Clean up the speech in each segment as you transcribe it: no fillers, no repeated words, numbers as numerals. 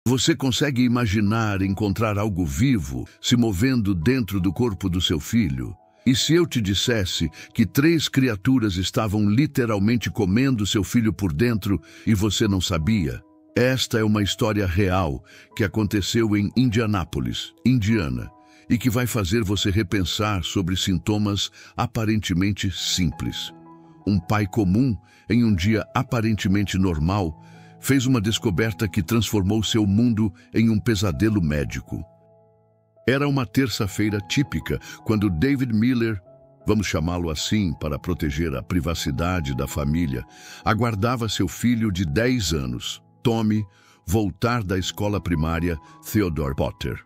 Você consegue imaginar encontrar algo vivo se movendo dentro do corpo do seu filho? E se eu te dissesse que 3 criaturas estavam literalmente comendo seu filho por dentro e você não sabia? Esta é uma história real que aconteceu em Indianápolis, Indiana, e que vai fazer você repensar sobre sintomas aparentemente simples. Um pai comum, em um dia aparentemente normal, fez uma descoberta que transformou seu mundo em um pesadelo médico. Era uma terça-feira típica, quando David Miller, vamos chamá-lo assim para proteger a privacidade da família, aguardava seu filho de 10 anos, Tommy, voltar da escola primária Theodore Potter.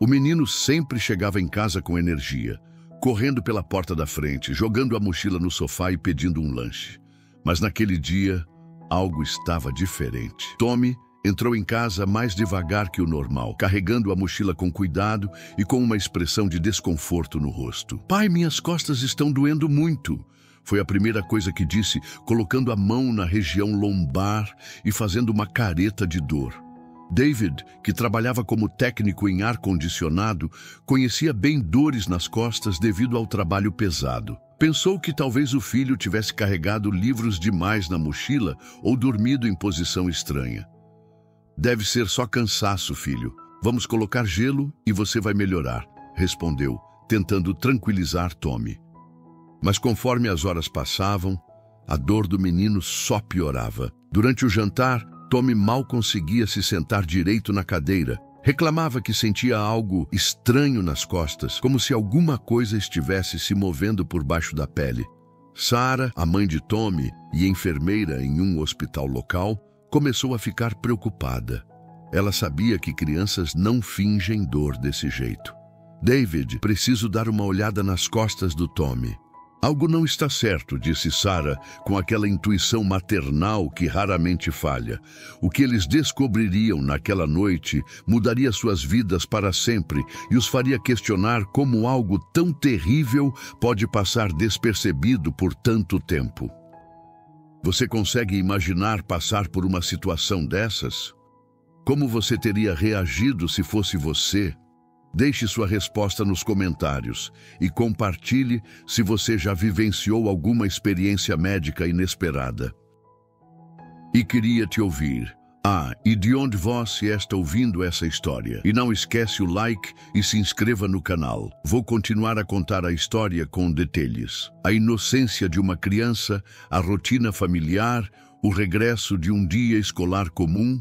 O menino sempre chegava em casa com energia, correndo pela porta da frente, jogando a mochila no sofá e pedindo um lanche. Mas naquele dia, algo estava diferente. Tommy entrou em casa mais devagar que o normal, carregando a mochila com cuidado e com uma expressão de desconforto no rosto. "Pai, minhas costas estão doendo muito", foi a primeira coisa que disse, colocando a mão na região lombar e fazendo uma careta de dor. David, que trabalhava como técnico em ar-condicionado, conhecia bem dores nas costas devido ao trabalho pesado. Pensou que talvez o filho tivesse carregado livros demais na mochila ou dormido em posição estranha. "Deve ser só cansaço, filho. Vamos colocar gelo e você vai melhorar", respondeu, tentando tranquilizar Tommy. Mas conforme as horas passavam, a dor do menino só piorava. Durante o jantar, Tommy mal conseguia se sentar direito na cadeira. Reclamava que sentia algo estranho nas costas, como se alguma coisa estivesse se movendo por baixo da pele. Sarah, a mãe de Tommy e enfermeira em um hospital local, começou a ficar preocupada. Ela sabia que crianças não fingem dor desse jeito. "David, preciso dar uma olhada nas costas do Tommy." "Algo não está certo", disse Sarah, com aquela intuição maternal que raramente falha. O que eles descobririam naquela noite mudaria suas vidas para sempre e os faria questionar como algo tão terrível pode passar despercebido por tanto tempo. Você consegue imaginar passar por uma situação dessas? Como você teria reagido se fosse você? Deixe sua resposta nos comentários e compartilhe se você já vivenciou alguma experiência médica inesperada. E queria te ouvir. E de onde você está ouvindo essa história? E não esquece o like e se inscreva no canal. Vou continuar a contar a história com detalhes. A inocência de uma criança, a rotina familiar, o regresso de um dia escolar comum,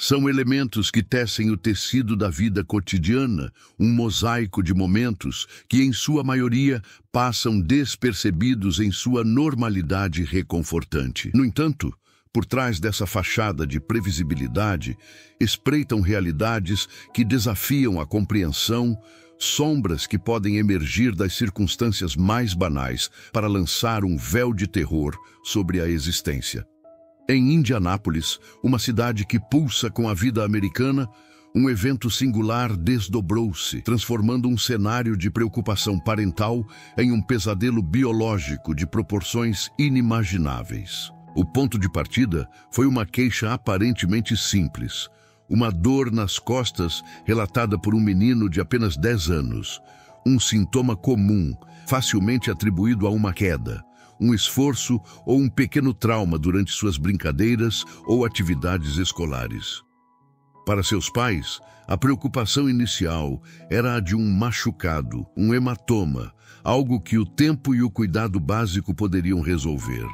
são elementos que tecem o tecido da vida cotidiana, um mosaico de momentos que, em sua maioria, passam despercebidos em sua normalidade reconfortante. No entanto, por trás dessa fachada de previsibilidade, espreitam realidades que desafiam a compreensão, sombras que podem emergir das circunstâncias mais banais para lançar um véu de terror sobre a existência. Em Indianápolis, uma cidade que pulsa com a vida americana, um evento singular desdobrou-se, transformando um cenário de preocupação parental em um pesadelo biológico de proporções inimagináveis. O ponto de partida foi uma queixa aparentemente simples, uma dor nas costas relatada por um menino de apenas 10 anos, um sintoma comum, facilmente atribuído a uma queda, um esforço ou um pequeno trauma durante suas brincadeiras ou atividades escolares. Para seus pais, a preocupação inicial era a de um machucado, um hematoma, algo que o tempo e o cuidado básico poderiam resolver.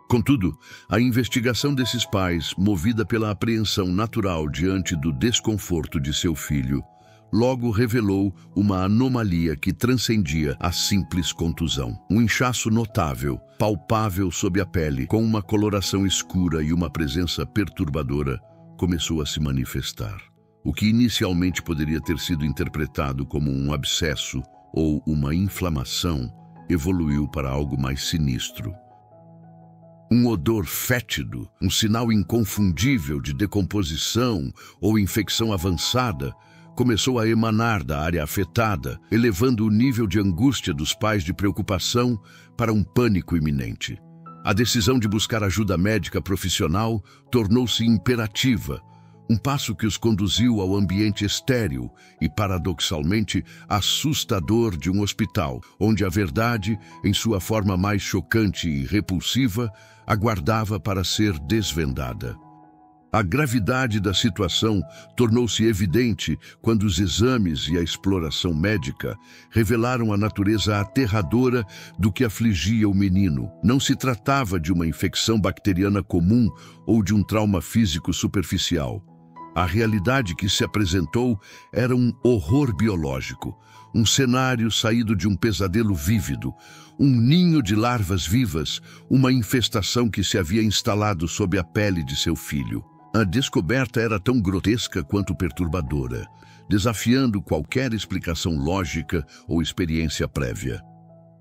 Contudo, a investigação desses pais, movida pela apreensão natural diante do desconforto de seu filho, logo revelou uma anomalia que transcendia a simples contusão. Um inchaço notável, palpável sob a pele, com uma coloração escura e uma presença perturbadora, começou a se manifestar. O que inicialmente poderia ter sido interpretado como um abscesso ou uma inflamação, evoluiu para algo mais sinistro. Um odor fétido, um sinal inconfundível de decomposição ou infecção avançada, começou a emanar da área afetada, elevando o nível de angústia dos pais de preocupação para um pânico iminente. A decisão de buscar ajuda médica profissional tornou-se imperativa, Um passo que os conduziu ao ambiente estéril e, paradoxalmente, assustador de um hospital, onde a verdade, em sua forma mais chocante e repulsiva, aguardava para ser desvendada. A gravidade da situação tornou-se evidente quando os exames e a exploração médica revelaram a natureza aterradora do que afligia o menino. Não se tratava de uma infecção bacteriana comum ou de um trauma físico superficial. A realidade que se apresentou era um horror biológico, um cenário saído de um pesadelo vívido, um ninho de larvas vivas, uma infestação que se havia instalado sob a pele de seu filho. A descoberta era tão grotesca quanto perturbadora, desafiando qualquer explicação lógica ou experiência prévia.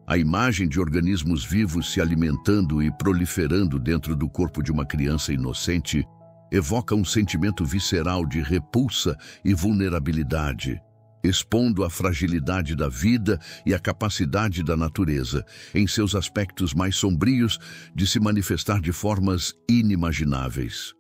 A imagem de organismos vivos se alimentando e proliferando dentro do corpo de uma criança inocente evoca um sentimento visceral de repulsa e vulnerabilidade, expondo a fragilidade da vida e a capacidade da natureza, em seus aspectos mais sombrios, de se manifestar de formas inimagináveis.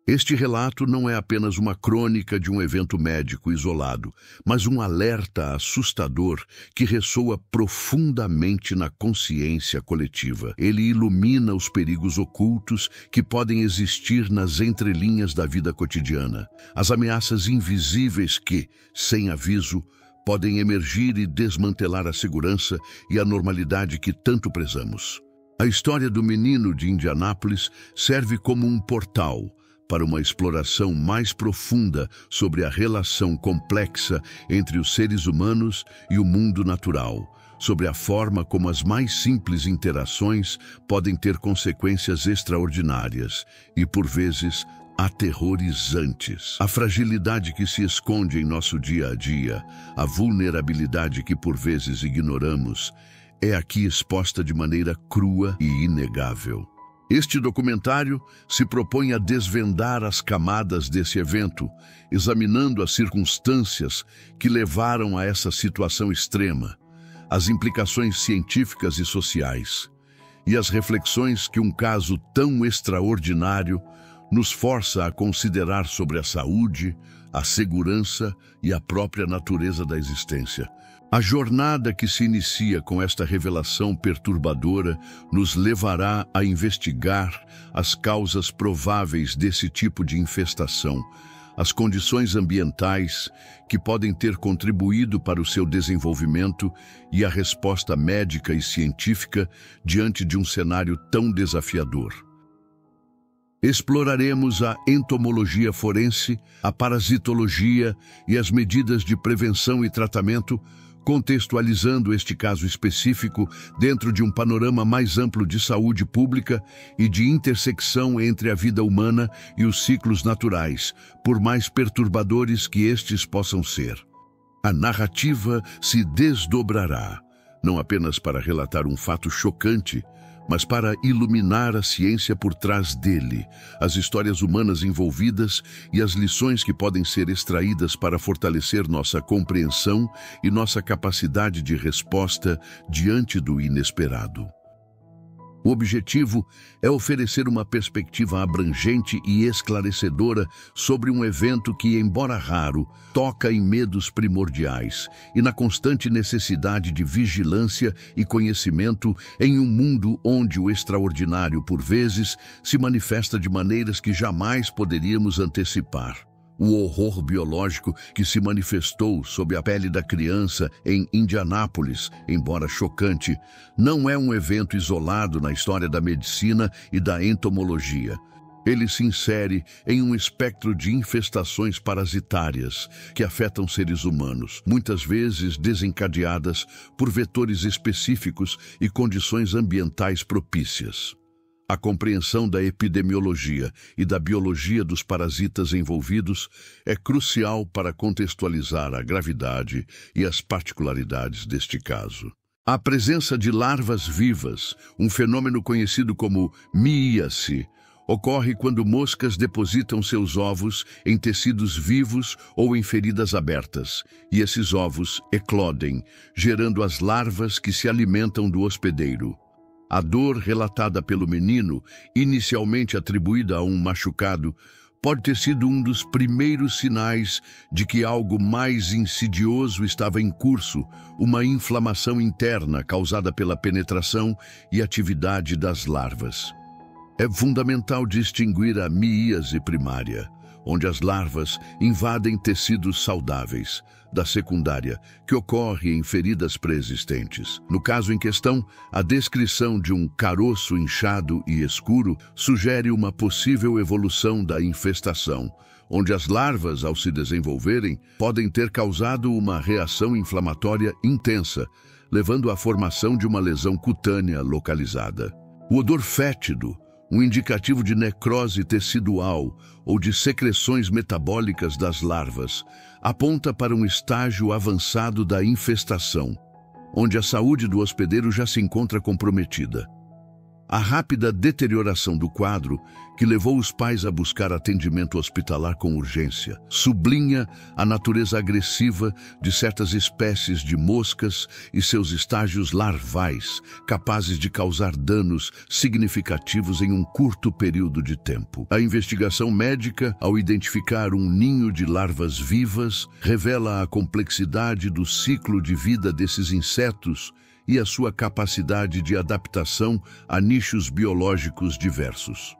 Este relato não é apenas uma crônica de um evento médico isolado, mas um alerta assustador que ressoa profundamente na consciência coletiva. Ele ilumina os perigos ocultos que podem existir nas entrelinhas da vida cotidiana, as ameaças invisíveis que, sem aviso, podem emergir e desmantelar a segurança e a normalidade que tanto prezamos. A história do menino de Indianápolis serve como um portal para uma exploração mais profunda sobre a relação complexa entre os seres humanos e o mundo natural, sobre a forma como as mais simples interações podem ter consequências extraordinárias e, por vezes, aterrorizantes. A fragilidade que se esconde em nosso dia a dia, a vulnerabilidade que por vezes ignoramos, é aqui exposta de maneira crua e inegável. Este documentário se propõe a desvendar as camadas desse evento, examinando as circunstâncias que levaram a essa situação extrema, as implicações científicas e sociais, e as reflexões que um caso tão extraordinário nos força a considerar sobre a saúde, a segurança e a própria natureza da existência. A jornada que se inicia com esta revelação perturbadora nos levará a investigar as causas prováveis desse tipo de infestação, as condições ambientais que podem ter contribuído para o seu desenvolvimento e a resposta médica e científica diante de um cenário tão desafiador. Exploraremos a entomologia forense, a parasitologia e as medidas de prevenção e tratamento, contextualizando este caso específico dentro de um panorama mais amplo de saúde pública e de intersecção entre a vida humana e os ciclos naturais, por mais perturbadores que estes possam ser. A narrativa se desdobrará, não apenas para relatar um fato chocante, mas para iluminar a ciência por trás dele, as histórias humanas envolvidas e as lições que podem ser extraídas para fortalecer nossa compreensão e nossa capacidade de resposta diante do inesperado. O objetivo é oferecer uma perspectiva abrangente e esclarecedora sobre um evento que, embora raro, toca em medos primordiais e na constante necessidade de vigilância e conhecimento em um mundo onde o extraordinário, por vezes, se manifesta de maneiras que jamais poderíamos antecipar. O horror biológico que se manifestou sob a pele da criança em Indianápolis, embora chocante, não é um evento isolado na história da medicina e da entomologia. Ele se insere em um espectro de infestações parasitárias que afetam seres humanos, muitas vezes desencadeadas por vetores específicos e condições ambientais propícias. A compreensão da epidemiologia e da biologia dos parasitas envolvidos é crucial para contextualizar a gravidade e as particularidades deste caso. A presença de larvas vivas, um fenômeno conhecido como míase, ocorre quando moscas depositam seus ovos em tecidos vivos ou em feridas abertas, e esses ovos eclodem, gerando as larvas que se alimentam do hospedeiro. A dor relatada pelo menino, inicialmente atribuída a um machucado, pode ter sido um dos primeiros sinais de que algo mais insidioso estava em curso, uma inflamação interna causada pela penetração e atividade das larvas. É fundamental distinguir a miíase primária, onde as larvas invadem tecidos saudáveis, da secundária, que ocorre em feridas pré-existentes. No caso em questão, a descrição de um caroço inchado e escuro sugere uma possível evolução da infestação, onde as larvas, ao se desenvolverem, podem ter causado uma reação inflamatória intensa, levando à formação de uma lesão cutânea localizada. O odor fétido, um indicativo de necrose tecidual ou de secreções metabólicas das larvas, aponta para um estágio avançado da infestação, onde a saúde do hospedeiro já se encontra comprometida. A rápida deterioração do quadro, que levou os pais a buscar atendimento hospitalar com urgência, sublinha a natureza agressiva de certas espécies de moscas e seus estágios larvais, capazes de causar danos significativos em um curto período de tempo. A investigação médica, ao identificar um ninho de larvas vivas, revela a complexidade do ciclo de vida desses insetos e a sua capacidade de adaptação a nichos biológicos diversos.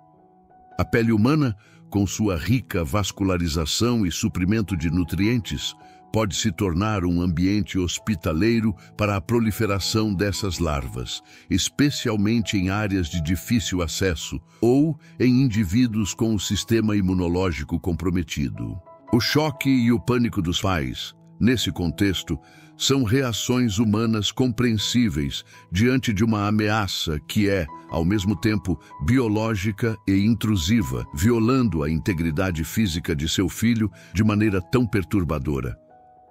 A pele humana, com sua rica vascularização e suprimento de nutrientes, pode se tornar um ambiente hospitaleiro para a proliferação dessas larvas, especialmente em áreas de difícil acesso ou em indivíduos com o sistema imunológico comprometido. O choque e o pânico dos pais, nesse contexto, são reações humanas compreensíveis diante de uma ameaça que é, ao mesmo tempo, biológica e intrusiva, violando a integridade física de seu filho de maneira tão perturbadora.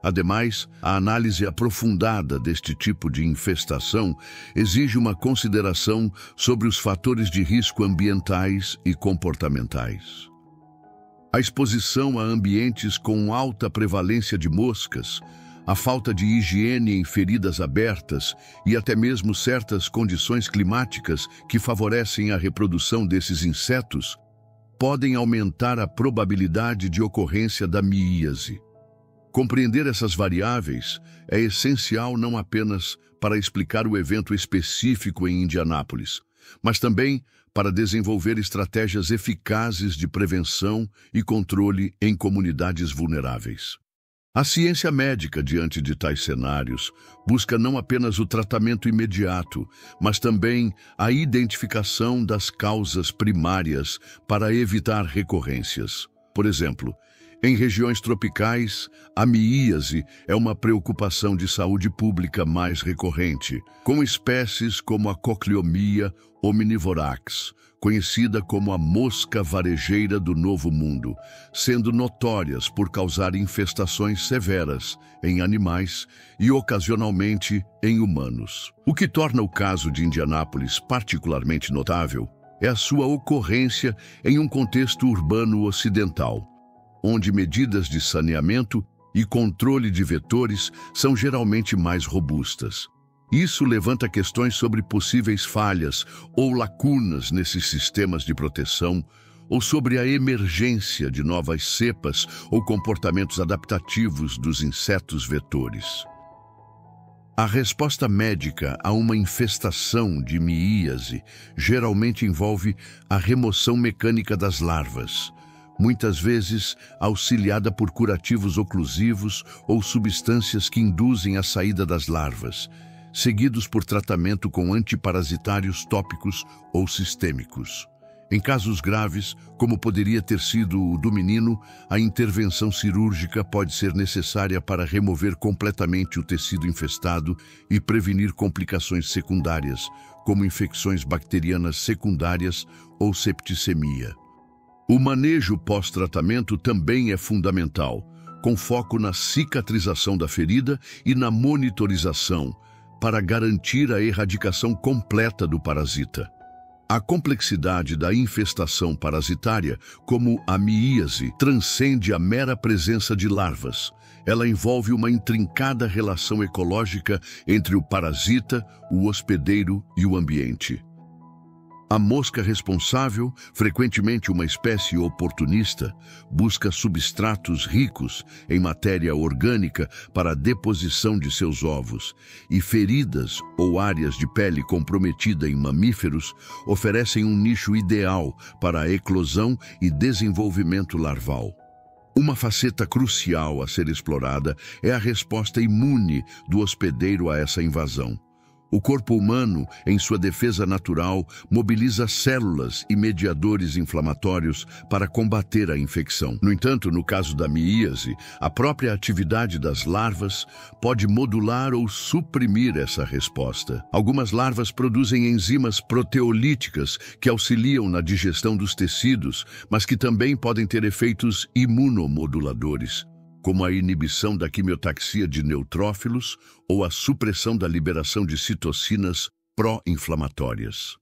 Ademais, a análise aprofundada deste tipo de infestação exige uma consideração sobre os fatores de risco ambientais e comportamentais. A exposição a ambientes com alta prevalência de moscas, a falta de higiene em feridas abertas e até mesmo certas condições climáticas que favorecem a reprodução desses insetos podem aumentar a probabilidade de ocorrência da miíase. Compreender essas variáveis é essencial não apenas para explicar o evento específico em Indianápolis, mas também para desenvolver estratégias eficazes de prevenção e controle em comunidades vulneráveis. A ciência médica, diante de tais cenários, busca não apenas o tratamento imediato, mas também a identificação das causas primárias para evitar recorrências. Por exemplo, em regiões tropicais, a miíase é uma preocupação de saúde pública mais recorrente, com espécies como a Cochleomia omnivorax, conhecida como a mosca varejeira do Novo Mundo, sendo notórias por causar infestações severas em animais e ocasionalmente em humanos. O que torna o caso de Indianápolis particularmente notável é a sua ocorrência em um contexto urbano ocidental, onde medidas de saneamento e controle de vetores são geralmente mais robustas. Isso levanta questões sobre possíveis falhas ou lacunas nesses sistemas de proteção, ou sobre a emergência de novas cepas ou comportamentos adaptativos dos insetos vetores. A resposta médica a uma infestação de miíase geralmente envolve a remoção mecânica das larvas, muitas vezes auxiliada por curativos oclusivos ou substâncias que induzem a saída das larvas, seguidos por tratamento com antiparasitários tópicos ou sistêmicos. Em casos graves, como poderia ter sido o do menino, a intervenção cirúrgica pode ser necessária para remover completamente o tecido infestado e prevenir complicações secundárias, como infecções bacterianas secundárias ou septicemia. O manejo pós-tratamento também é fundamental, com foco na cicatrização da ferida e na monitorização, para garantir a erradicação completa do parasita. A complexidade da infestação parasitária, como a miíase, transcende a mera presença de larvas. Ela envolve uma intrincada relação ecológica entre o parasita, o hospedeiro e o ambiente. A mosca responsável, frequentemente uma espécie oportunista, busca substratos ricos em matéria orgânica para a deposição de seus ovos, e feridas ou áreas de pele comprometida em mamíferos oferecem um nicho ideal para a eclosão e desenvolvimento larval. Uma faceta crucial a ser explorada é a resposta imune do hospedeiro a essa invasão. O corpo humano, em sua defesa natural, mobiliza células e mediadores inflamatórios para combater a infecção. No entanto, no caso da miíase, a própria atividade das larvas pode modular ou suprimir essa resposta. Algumas larvas produzem enzimas proteolíticas que auxiliam na digestão dos tecidos, mas que também podem ter efeitos imunomoduladores, como a inibição da quimiotaxia de neutrófilos ou a supressão da liberação de citocinas pró-inflamatórias.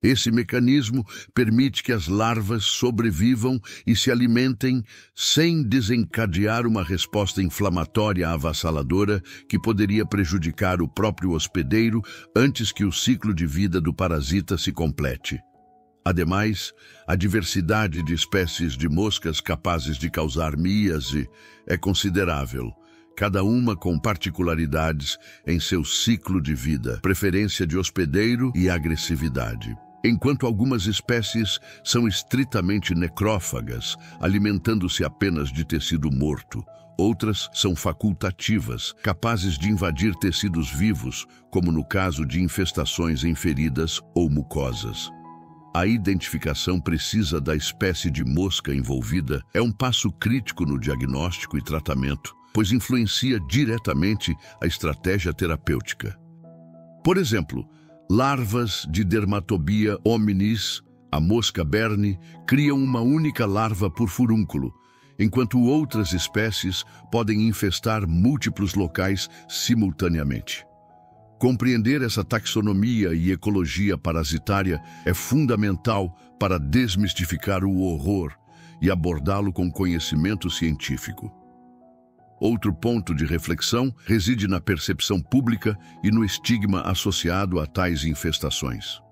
Esse mecanismo permite que as larvas sobrevivam e se alimentem sem desencadear uma resposta inflamatória avassaladora que poderia prejudicar o próprio hospedeiro antes que o ciclo de vida do parasita se complete. Ademais, a diversidade de espécies de moscas capazes de causar miíase é considerável, cada uma com particularidades em seu ciclo de vida, preferência de hospedeiro e agressividade. Enquanto algumas espécies são estritamente necrófagas, alimentando-se apenas de tecido morto, outras são facultativas, capazes de invadir tecidos vivos, como no caso de infestações em feridas ou mucosas. A identificação precisa da espécie de mosca envolvida é um passo crítico no diagnóstico e tratamento, pois influencia diretamente a estratégia terapêutica. Por exemplo, larvas de Dermatobia hominis, a mosca berne, criam uma única larva por furúnculo, enquanto outras espécies podem infestar múltiplos locais simultaneamente. Compreender essa taxonomia e ecologia parasitária é fundamental para desmistificar o horror e abordá-lo com conhecimento científico. Outro ponto de reflexão reside na percepção pública e no estigma associado a tais infestações.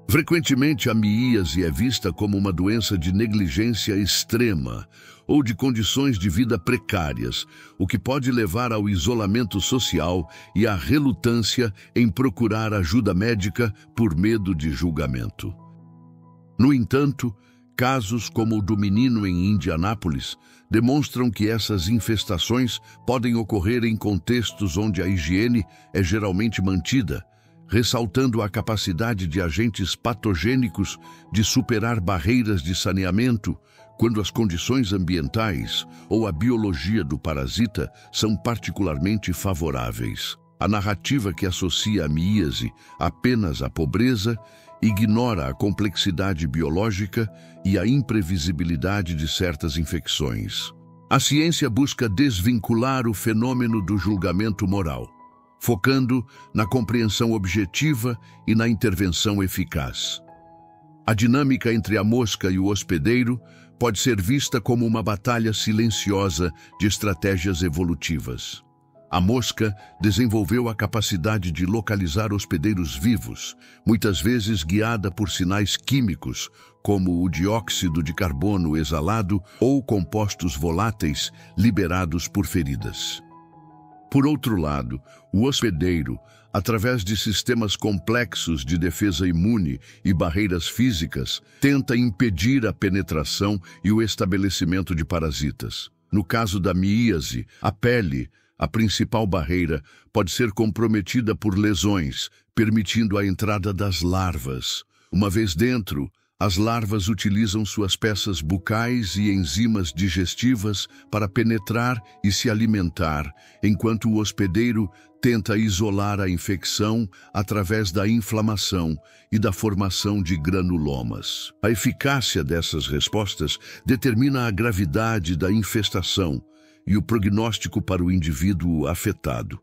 Frequentemente, a miíase é vista como uma doença de negligência extrema ou de condições de vida precárias, o que pode levar ao isolamento social e à relutância em procurar ajuda médica por medo de julgamento. No entanto, casos como o do menino em Indianápolis demonstram que essas infestações podem ocorrer em contextos onde a higiene é geralmente mantida, ressaltando a capacidade de agentes patogênicos de superar barreiras de saneamento quando as condições ambientais ou a biologia do parasita são particularmente favoráveis. A narrativa que associa a miíase apenas à pobreza ignora a complexidade biológica e a imprevisibilidade de certas infecções. A ciência busca desvincular o fenômeno do julgamento moral, focando na compreensão objetiva e na intervenção eficaz. A dinâmica entre a mosca e o hospedeiro pode ser vista como uma batalha silenciosa de estratégias evolutivas. A mosca desenvolveu a capacidade de localizar hospedeiros vivos, muitas vezes guiada por sinais químicos, como o dióxido de carbono exalado ou compostos voláteis liberados por feridas. Por outro lado, o hospedeiro, através de sistemas complexos de defesa imune e barreiras físicas, tenta impedir a penetração e o estabelecimento de parasitas. No caso da miíase, a pele, a principal barreira, pode ser comprometida por lesões, permitindo a entrada das larvas. Uma vez dentro, as larvas utilizam suas peças bucais e enzimas digestivas para penetrar e se alimentar, enquanto o hospedeiro tenta isolar a infecção através da inflamação e da formação de granulomas. A eficácia dessas respostas determina a gravidade da infestação e o prognóstico para o indivíduo afetado.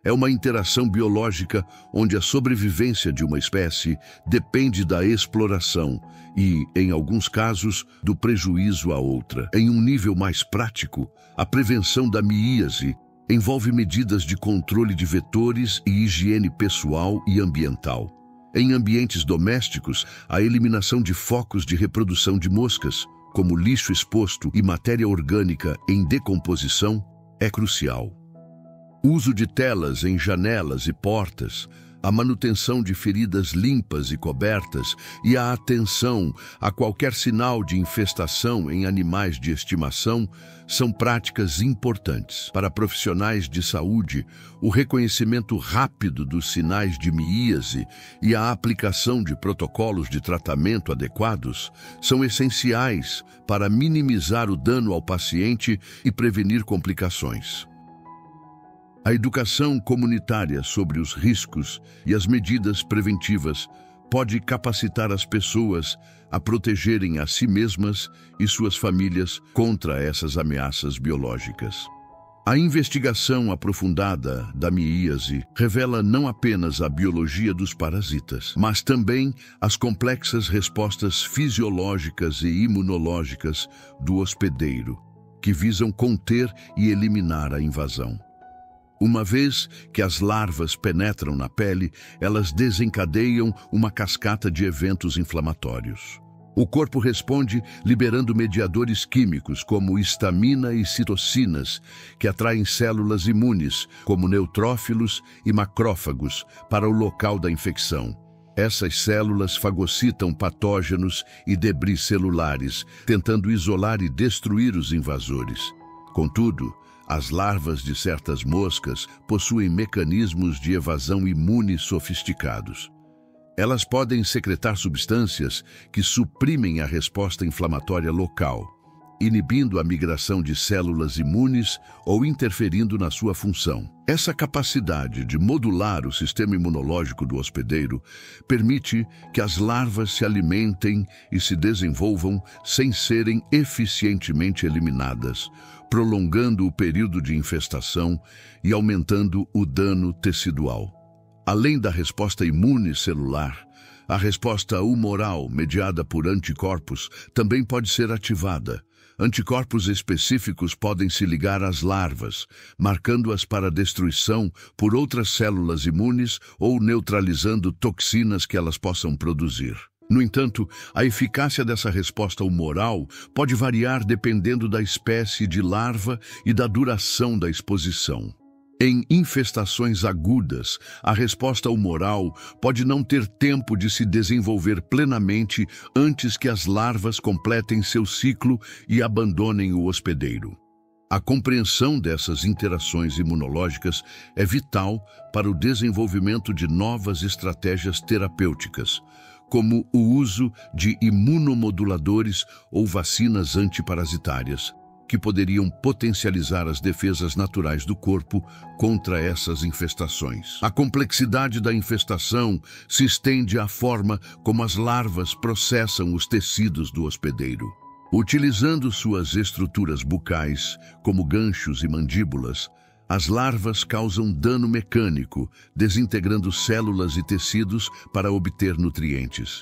É uma interação biológica onde a sobrevivência de uma espécie depende da exploração e, em alguns casos, do prejuízo a outra. Em um nível mais prático, a prevenção da miíase envolve medidas de controle de vetores e higiene pessoal e ambiental. Em ambientes domésticos, a eliminação de focos de reprodução de moscas, como lixo exposto e matéria orgânica em decomposição, é crucial. Uso de telas em janelas e portas, a manutenção de feridas limpas e cobertas e a atenção a qualquer sinal de infestação em animais de estimação são práticas importantes. Para profissionais de saúde, o reconhecimento rápido dos sinais de miíase e a aplicação de protocolos de tratamento adequados são essenciais para minimizar o dano ao paciente e prevenir complicações. A educação comunitária sobre os riscos e as medidas preventivas pode capacitar as pessoas a protegerem a si mesmas e suas famílias contra essas ameaças biológicas. A investigação aprofundada da miíase revela não apenas a biologia dos parasitas, mas também as complexas respostas fisiológicas e imunológicas do hospedeiro, que visam conter e eliminar a invasão. Uma vez que as larvas penetram na pele, elas desencadeiam uma cascata de eventos inflamatórios. O corpo responde liberando mediadores químicos como histamina e citocinas, que atraem células imunes, como neutrófilos e macrófagos, para o local da infecção. Essas células fagocitam patógenos e debris celulares, tentando isolar e destruir os invasores. Contudo, as larvas de certas moscas possuem mecanismos de evasão imune sofisticados. Elas podem secretar substâncias que suprimem a resposta inflamatória local, inibindo a migração de células imunes ou interferindo na sua função. Essa capacidade de modular o sistema imunológico do hospedeiro permite que as larvas se alimentem e se desenvolvam sem serem eficientemente eliminadas, prolongando o período de infestação e aumentando o dano tecidual. Além da resposta imune celular, a resposta humoral, mediada por anticorpos, também pode ser ativada. Anticorpos específicos podem se ligar às larvas, marcando-as para destruição por outras células imunes ou neutralizando toxinas que elas possam produzir. No entanto, a eficácia dessa resposta humoral pode variar dependendo da espécie de larva e da duração da exposição. Em infestações agudas, a resposta humoral pode não ter tempo de se desenvolver plenamente antes que as larvas completem seu ciclo e abandonem o hospedeiro. A compreensão dessas interações imunológicas é vital para o desenvolvimento de novas estratégias terapêuticas, como o uso de imunomoduladores ou vacinas antiparasitárias, que poderiam potencializar as defesas naturais do corpo contra essas infestações. A complexidade da infestação se estende à forma como as larvas processam os tecidos do hospedeiro. Utilizando suas estruturas bucais, como ganchos e mandíbulas, as larvas causam dano mecânico, desintegrando células e tecidos para obter nutrientes.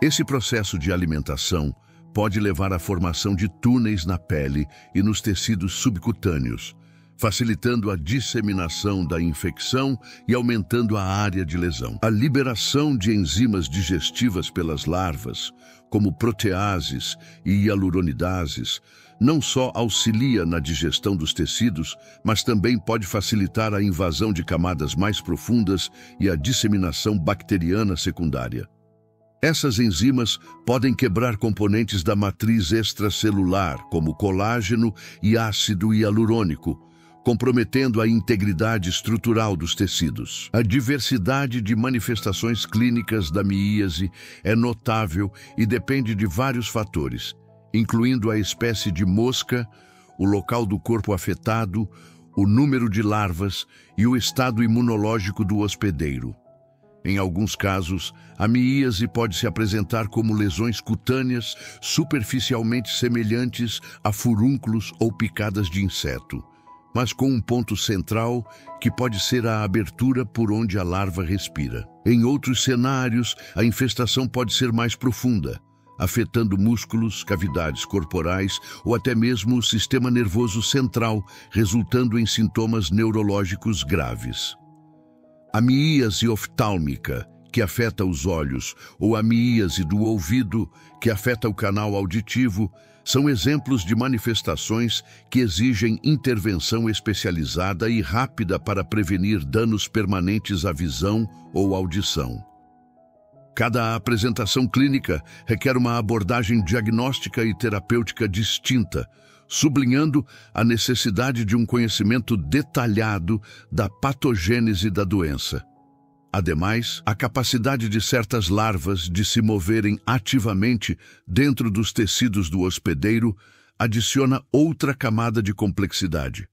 Esse processo de alimentação pode levar à formação de túneis na pele e nos tecidos subcutâneos, facilitando a disseminação da infecção e aumentando a área de lesão. A liberação de enzimas digestivas pelas larvas, como proteases e hialuronidases, não só auxilia na digestão dos tecidos, mas também pode facilitar a invasão de camadas mais profundas e a disseminação bacteriana secundária. Essas enzimas podem quebrar componentes da matriz extracelular, como colágeno e ácido hialurônico, comprometendo a integridade estrutural dos tecidos. A diversidade de manifestações clínicas da miíase é notável e depende de vários fatores, incluindo a espécie de mosca, o local do corpo afetado, o número de larvas e o estado imunológico do hospedeiro. Em alguns casos, a miíase pode se apresentar como lesões cutâneas superficialmente semelhantes a furúnculos ou picadas de inseto, mas com um ponto central que pode ser a abertura por onde a larva respira. Em outros cenários, a infestação pode ser mais profunda, afetando músculos, cavidades corporais ou até mesmo o sistema nervoso central, resultando em sintomas neurológicos graves. A miíase oftálmica, que afeta os olhos, ou a míase do ouvido, que afeta o canal auditivo, são exemplos de manifestações que exigem intervenção especializada e rápida para prevenir danos permanentes à visão ou audição. Cada apresentação clínica requer uma abordagem diagnóstica e terapêutica distinta, sublinhando a necessidade de um conhecimento detalhado da patogênese da doença. Ademais, a capacidade de certas larvas de se moverem ativamente dentro dos tecidos do hospedeiro adiciona outra camada de complexidade.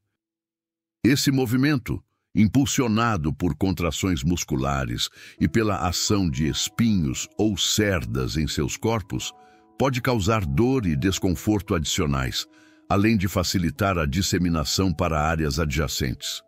Esse movimento, impulsionado por contrações musculares e pela ação de espinhos ou cerdas em seus corpos, pode causar dor e desconforto adicionais, além de facilitar a disseminação para áreas adjacentes.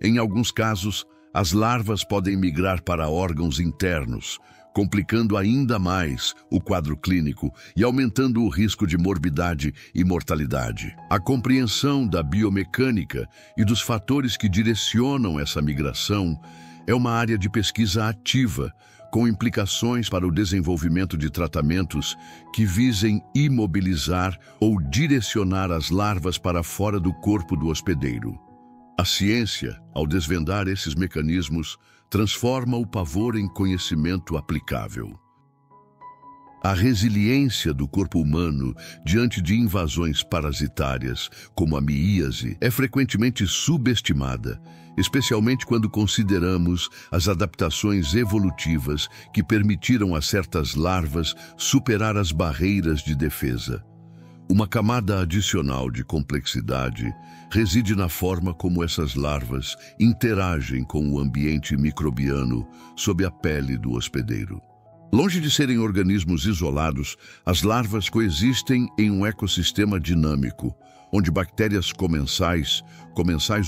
Em alguns casos, as larvas podem migrar para órgãos internos, complicando ainda mais o quadro clínico e aumentando o risco de morbidade e mortalidade. A compreensão da biomecânica e dos fatores que direcionam essa migração é uma área de pesquisa ativa, com implicações para o desenvolvimento de tratamentos que visem imobilizar ou direcionar as larvas para fora do corpo do hospedeiro. A ciência, ao desvendar esses mecanismos, transforma o pavor em conhecimento aplicável. A resiliência do corpo humano diante de invasões parasitárias, como a míase, é frequentemente subestimada, especialmente quando consideramos as adaptações evolutivas que permitiram a certas larvas superar as barreiras de defesa. Uma camada adicional de complexidade reside na forma como essas larvas interagem com o ambiente microbiano sob a pele do hospedeiro. Longe de serem organismos isolados, as larvas coexistem em um ecossistema dinâmico, onde bactérias comensais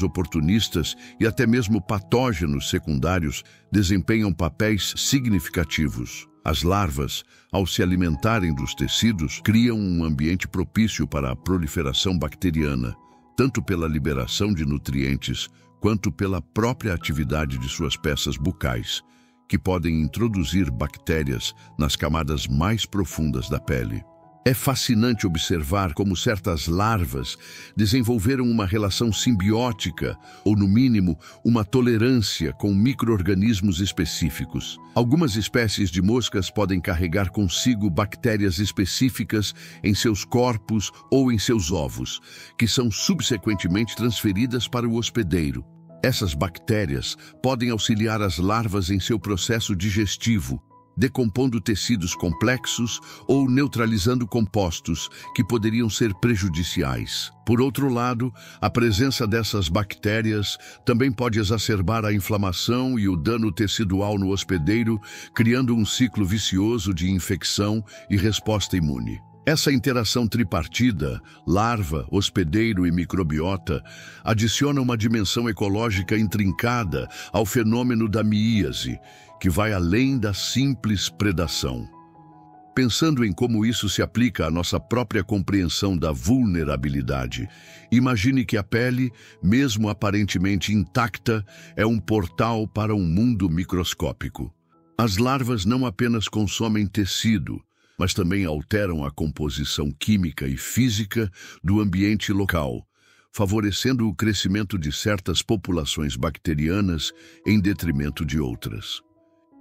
oportunistas e até mesmo patógenos secundários desempenham papéis significativos. As larvas, ao se alimentarem dos tecidos, criam um ambiente propício para a proliferação bacteriana, tanto pela liberação de nutrientes quanto pela própria atividade de suas peças bucais, que podem introduzir bactérias nas camadas mais profundas da pele. É fascinante observar como certas larvas desenvolveram uma relação simbiótica, ou no mínimo, uma tolerância com micro-organismos específicos. Algumas espécies de moscas podem carregar consigo bactérias específicas em seus corpos ou em seus ovos, que são subsequentemente transferidas para o hospedeiro. Essas bactérias podem auxiliar as larvas em seu processo digestivo, decompondo tecidos complexos ou neutralizando compostos que poderiam ser prejudiciais. Por outro lado, a presença dessas bactérias também pode exacerbar a inflamação e o dano tecidual no hospedeiro, criando um ciclo vicioso de infecção e resposta imune. Essa interação tripartida, larva, hospedeiro e microbiota, adiciona uma dimensão ecológica intrincada ao fenômeno da míase, que vai além da simples predação. Pensando em como isso se aplica à nossa própria compreensão da vulnerabilidade, imagine que a pele, mesmo aparentemente intacta, é um portal para um mundo microscópico. As larvas não apenas consomem tecido, mas também alteram a composição química e física do ambiente local, favorecendo o crescimento de certas populações bacterianas em detrimento de outras.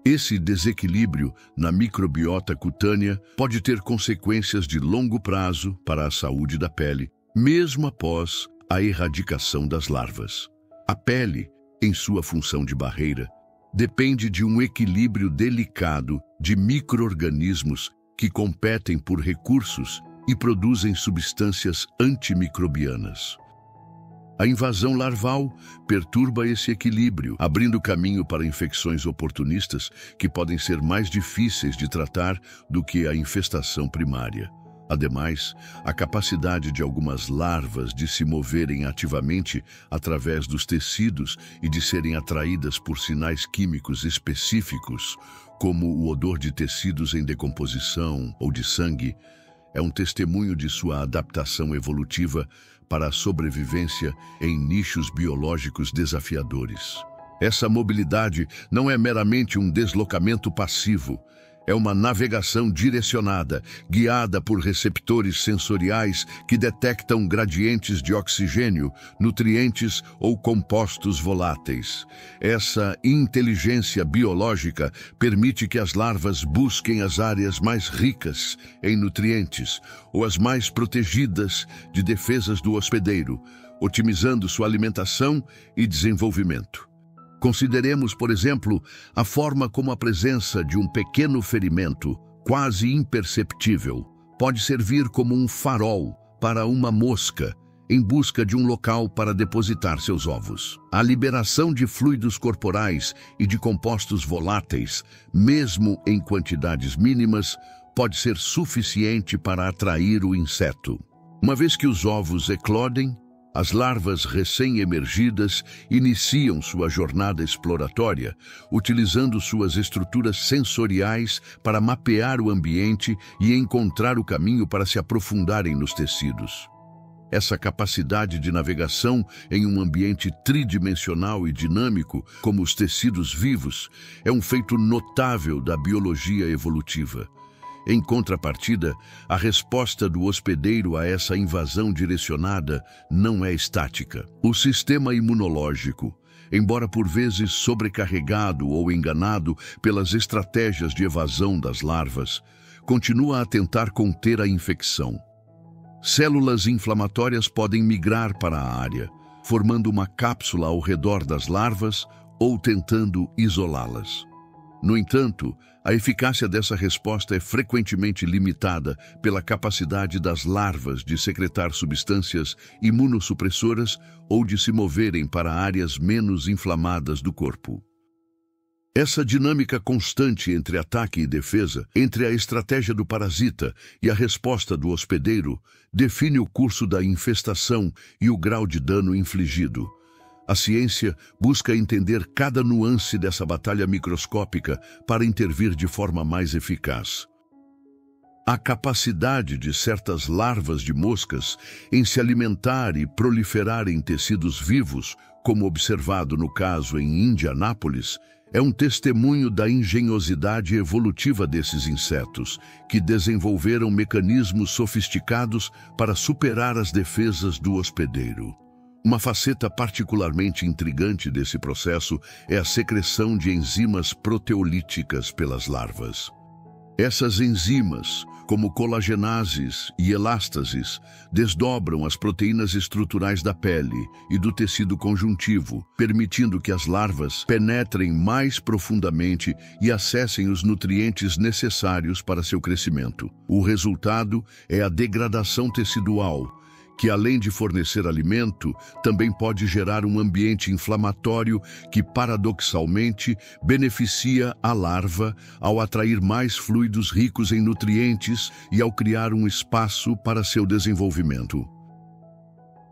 Esse desequilíbrio na microbiota cutânea pode ter consequências de longo prazo para a saúde da pele, mesmo após a erradicação das larvas. A pele, em sua função de barreira, depende de um equilíbrio delicado de micro-organismos que competem por recursos e produzem substâncias antimicrobianas. A invasão larval perturba esse equilíbrio, abrindo caminho para infecções oportunistas que podem ser mais difíceis de tratar do que a infestação primária. Ademais, a capacidade de algumas larvas de se moverem ativamente através dos tecidos e de serem atraídas por sinais químicos específicos, como o odor de tecidos em decomposição ou de sangue, é um testemunho de sua adaptação evolutiva para a sobrevivência em nichos biológicos desafiadores. Essa mobilidade não é meramente um deslocamento passivo. É uma navegação direcionada, guiada por receptores sensoriais que detectam gradientes de oxigênio, nutrientes ou compostos voláteis. Essa inteligência biológica permite que as larvas busquem as áreas mais ricas em nutrientes ou as mais protegidas de defesas do hospedeiro, otimizando sua alimentação e desenvolvimento. Consideremos, por exemplo, a forma como a presença de um pequeno ferimento, quase imperceptível, pode servir como um farol para uma mosca em busca de um local para depositar seus ovos. A liberação de fluidos corporais e de compostos voláteis, mesmo em quantidades mínimas, pode ser suficiente para atrair o inseto. Uma vez que os ovos eclodem, as larvas recém-emergidas iniciam sua jornada exploratória, utilizando suas estruturas sensoriais para mapear o ambiente e encontrar o caminho para se aprofundarem nos tecidos. Essa capacidade de navegação em um ambiente tridimensional e dinâmico, como os tecidos vivos, é um feito notável da biologia evolutiva. Em contrapartida, a resposta do hospedeiro a essa invasão direcionada não é estática. O sistema imunológico, embora por vezes sobrecarregado ou enganado pelas estratégias de evasão das larvas, continua a tentar conter a infecção. Células inflamatórias podem migrar para a área, formando uma cápsula ao redor das larvas ou tentando isolá-las. No entanto, a eficácia dessa resposta é frequentemente limitada pela capacidade das larvas de secretar substâncias imunossupressoras ou de se moverem para áreas menos inflamadas do corpo. Essa dinâmica constante entre ataque e defesa, entre a estratégia do parasita e a resposta do hospedeiro, define o curso da infestação e o grau de dano infligido. A ciência busca entender cada nuance dessa batalha microscópica para intervir de forma mais eficaz. A capacidade de certas larvas de moscas em se alimentar e proliferar em tecidos vivos, como observado no caso em Indianápolis, é um testemunho da engenhosidade evolutiva desses insetos, que desenvolveram mecanismos sofisticados para superar as defesas do hospedeiro. Uma faceta particularmente intrigante desse processo é a secreção de enzimas proteolíticas pelas larvas. Essas enzimas, como colagenases e elástases, desdobram as proteínas estruturais da pele e do tecido conjuntivo, permitindo que as larvas penetrem mais profundamente e acessem os nutrientes necessários para seu crescimento. O resultado é a degradação tecidual, que além de fornecer alimento, também pode gerar um ambiente inflamatório que, paradoxalmente, beneficia a larva ao atrair mais fluidos ricos em nutrientes e ao criar um espaço para seu desenvolvimento.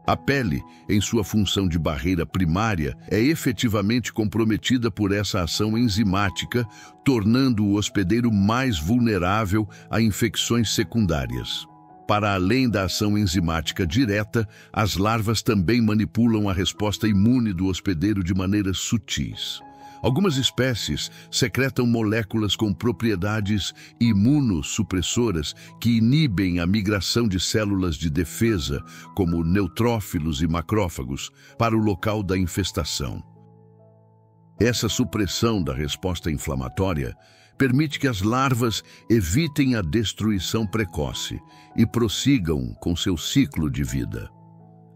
A pele, em sua função de barreira primária, é efetivamente comprometida por essa ação enzimática, tornando o hospedeiro mais vulnerável a infecções secundárias. Para além da ação enzimática direta, as larvas também manipulam a resposta imune do hospedeiro de maneiras sutis. Algumas espécies secretam moléculas com propriedades imunossupressoras que inibem a migração de células de defesa, como neutrófilos e macrófagos, para o local da infestação. Essa supressão da resposta inflamatória permite que as larvas evitem a destruição precoce e prossigam com seu ciclo de vida.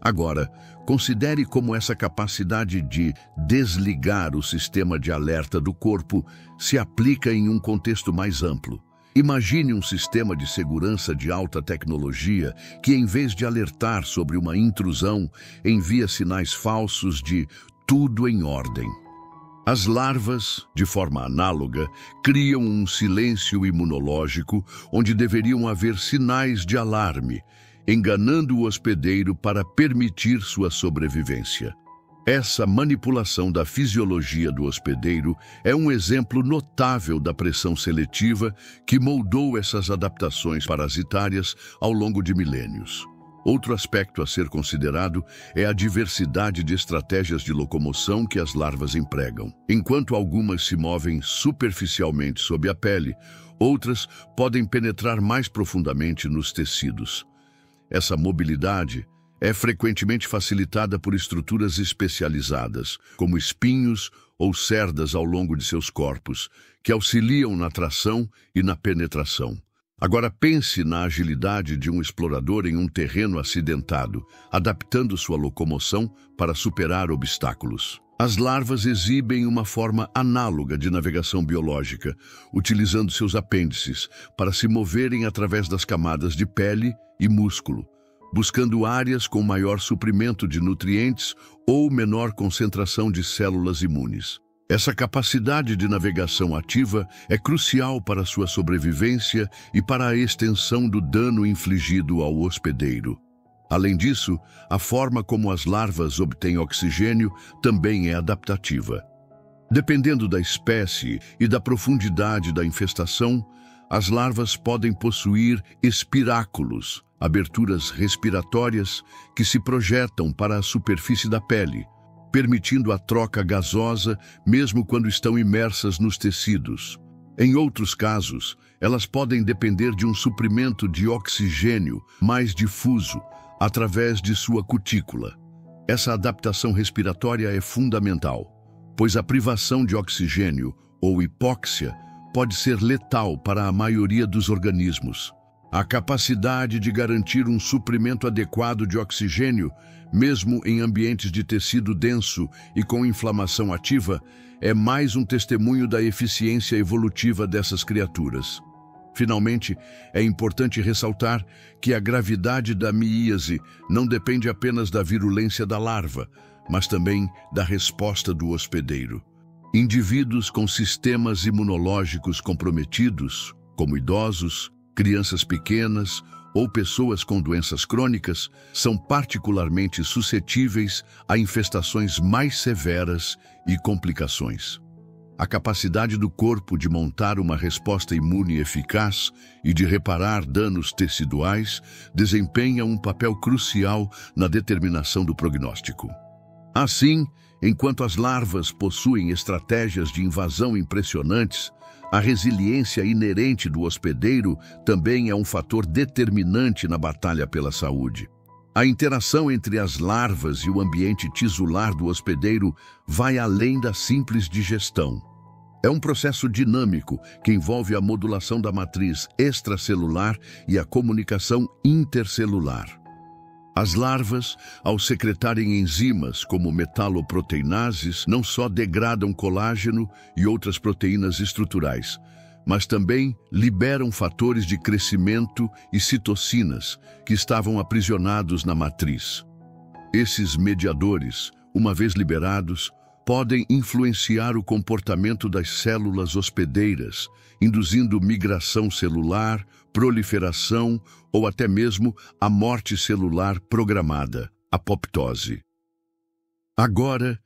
Agora, considere como essa capacidade de desligar o sistema de alerta do corpo se aplica em um contexto mais amplo. Imagine um sistema de segurança de alta tecnologia que, em vez de alertar sobre uma intrusão, envia sinais falsos de tudo em ordem. As larvas, de forma análoga, criam um silêncio imunológico onde deveriam haver sinais de alarme, enganando o hospedeiro para permitir sua sobrevivência. Essa manipulação da fisiologia do hospedeiro é um exemplo notável da pressão seletiva que moldou essas adaptações parasitárias ao longo de milênios. Outro aspecto a ser considerado é a diversidade de estratégias de locomoção que as larvas empregam. Enquanto algumas se movem superficialmente sob a pele, outras podem penetrar mais profundamente nos tecidos. Essa mobilidade é frequentemente facilitada por estruturas especializadas, como espinhos ou cerdas ao longo de seus corpos, que auxiliam na tração e na penetração. Agora pense na agilidade de um explorador em um terreno acidentado, adaptando sua locomoção para superar obstáculos. As larvas exibem uma forma análoga de navegação biológica, utilizando seus apêndices para se moverem através das camadas de pele e músculo, buscando áreas com maior suprimento de nutrientes ou menor concentração de células imunes. Essa capacidade de navegação ativa é crucial para sua sobrevivência e para a extensão do dano infligido ao hospedeiro. Além disso, a forma como as larvas obtêm oxigênio também é adaptativa. Dependendo da espécie e da profundidade da infestação, as larvas podem possuir espiráculos, aberturas respiratórias que se projetam para a superfície da pele, permitindo a troca gasosa mesmo quando estão imersas nos tecidos. Em outros casos, elas podem depender de um suprimento de oxigênio mais difuso através de sua cutícula. Essa adaptação respiratória é fundamental, pois a privação de oxigênio ou hipóxia pode ser letal para a maioria dos organismos. A capacidade de garantir um suprimento adequado de oxigênio, mesmo em ambientes de tecido denso e com inflamação ativa, é mais um testemunho da eficiência evolutiva dessas criaturas. Finalmente, é importante ressaltar que a gravidade da miíase não depende apenas da virulência da larva, mas também da resposta do hospedeiro. Indivíduos com sistemas imunológicos comprometidos, como idosos, crianças pequenas ou pessoas com doenças crônicas, são particularmente suscetíveis a infestações mais severas e complicações. A capacidade do corpo de montar uma resposta imune eficaz e de reparar danos teciduais desempenha um papel crucial na determinação do prognóstico. Assim, enquanto as larvas possuem estratégias de invasão impressionantes, a resiliência inerente do hospedeiro também é um fator determinante na batalha pela saúde. A interação entre as larvas e o ambiente tisular do hospedeiro vai além da simples digestão. É um processo dinâmico que envolve a modulação da matriz extracelular e a comunicação intercelular. As larvas, ao secretarem enzimas como metaloproteinases, não só degradam colágeno e outras proteínas estruturais, mas também liberam fatores de crescimento e citocinas que estavam aprisionados na matriz. Esses mediadores, uma vez liberados, podem influenciar o comportamento das células hospedeiras, induzindo migração celular, proliferação ou até mesmo a morte celular programada, apoptose. Agora,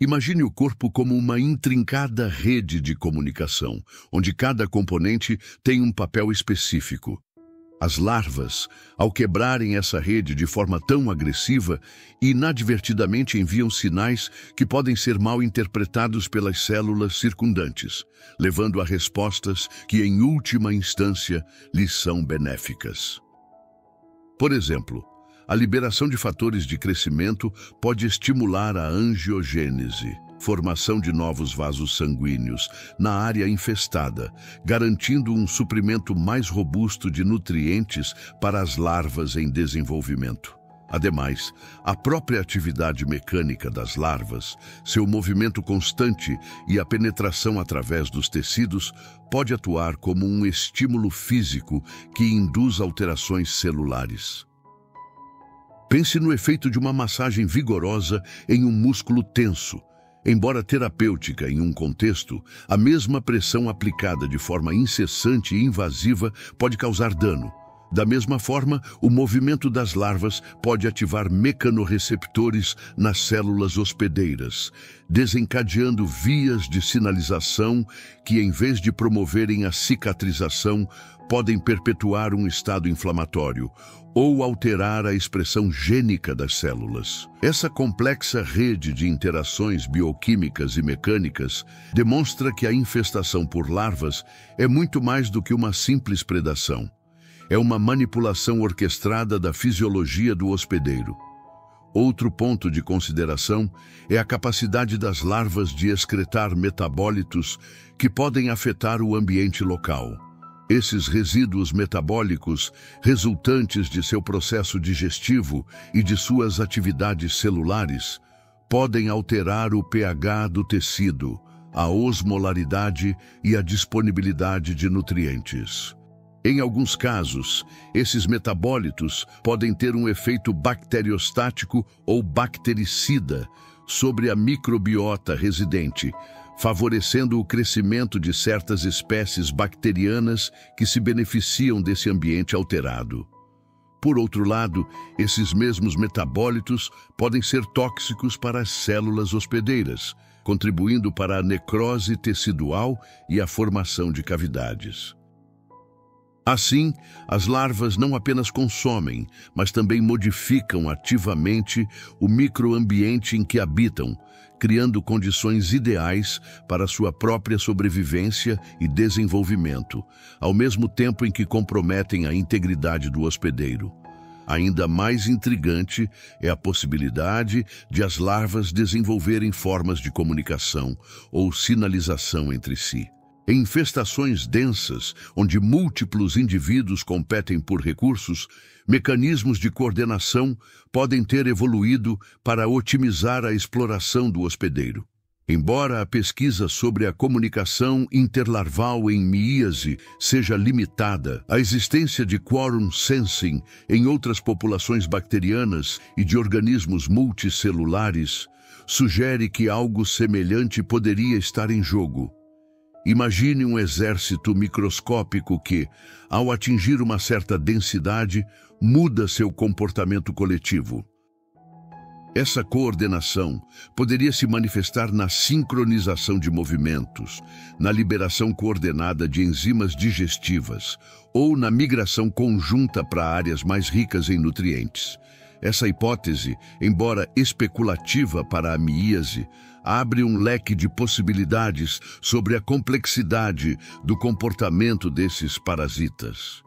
imagine o corpo como uma intrincada rede de comunicação, onde cada componente tem um papel específico. As larvas, ao quebrarem essa rede de forma tão agressiva, inadvertidamente enviam sinais que podem ser mal interpretados pelas células circundantes, levando a respostas que, em última instância, lhes são benéficas. Por exemplo, a liberação de fatores de crescimento pode estimular a angiogênese, formação de novos vasos sanguíneos na área infestada, garantindo um suprimento mais robusto de nutrientes para as larvas em desenvolvimento. Ademais, a própria atividade mecânica das larvas, seu movimento constante e a penetração através dos tecidos pode atuar como um estímulo físico que induz alterações celulares. Pense no efeito de uma massagem vigorosa em um músculo tenso. Embora terapêutica em um contexto, a mesma pressão aplicada de forma incessante e invasiva pode causar dano. Da mesma forma, o movimento das larvas pode ativar mecanorreceptores nas células hospedeiras, desencadeando vias de sinalização que, em vez de promoverem a cicatrização, podem perpetuar um estado inflamatório ou alterar a expressão gênica das células. Essa complexa rede de interações bioquímicas e mecânicas demonstra que a infestação por larvas é muito mais do que uma simples predação. É uma manipulação orquestrada da fisiologia do hospedeiro. Outro ponto de consideração é a capacidade das larvas de excretar metabólitos que podem afetar o ambiente local. Esses resíduos metabólicos, resultantes de seu processo digestivo e de suas atividades celulares, podem alterar o pH do tecido, a osmolaridade e a disponibilidade de nutrientes. Em alguns casos, esses metabólitos podem ter um efeito bacteriostático ou bactericida sobre a microbiota residente, favorecendo o crescimento de certas espécies bacterianas que se beneficiam desse ambiente alterado. Por outro lado, esses mesmos metabólitos podem ser tóxicos para as células hospedeiras, contribuindo para a necrose tecidual e a formação de cavidades. Assim, as larvas não apenas consomem, mas também modificam ativamente o microambiente em que habitam, criando condições ideais para sua própria sobrevivência e desenvolvimento, ao mesmo tempo em que comprometem a integridade do hospedeiro. Ainda mais intrigante é a possibilidade de as larvas desenvolverem formas de comunicação ou sinalização entre si. Em infestações densas, onde múltiplos indivíduos competem por recursos, mecanismos de coordenação podem ter evoluído para otimizar a exploração do hospedeiro. Embora a pesquisa sobre a comunicação interlarval em miíase seja limitada, a existência de quorum sensing em outras populações bacterianas e de organismos multicelulares sugere que algo semelhante poderia estar em jogo. Imagine um exército microscópico que, ao atingir uma certa densidade, muda seu comportamento coletivo. Essa coordenação poderia se manifestar na sincronização de movimentos, na liberação coordenada de enzimas digestivas ou na migração conjunta para áreas mais ricas em nutrientes. Essa hipótese, embora especulativa para a miíase, abre um leque de possibilidades sobre a complexidade do comportamento desses parasitas.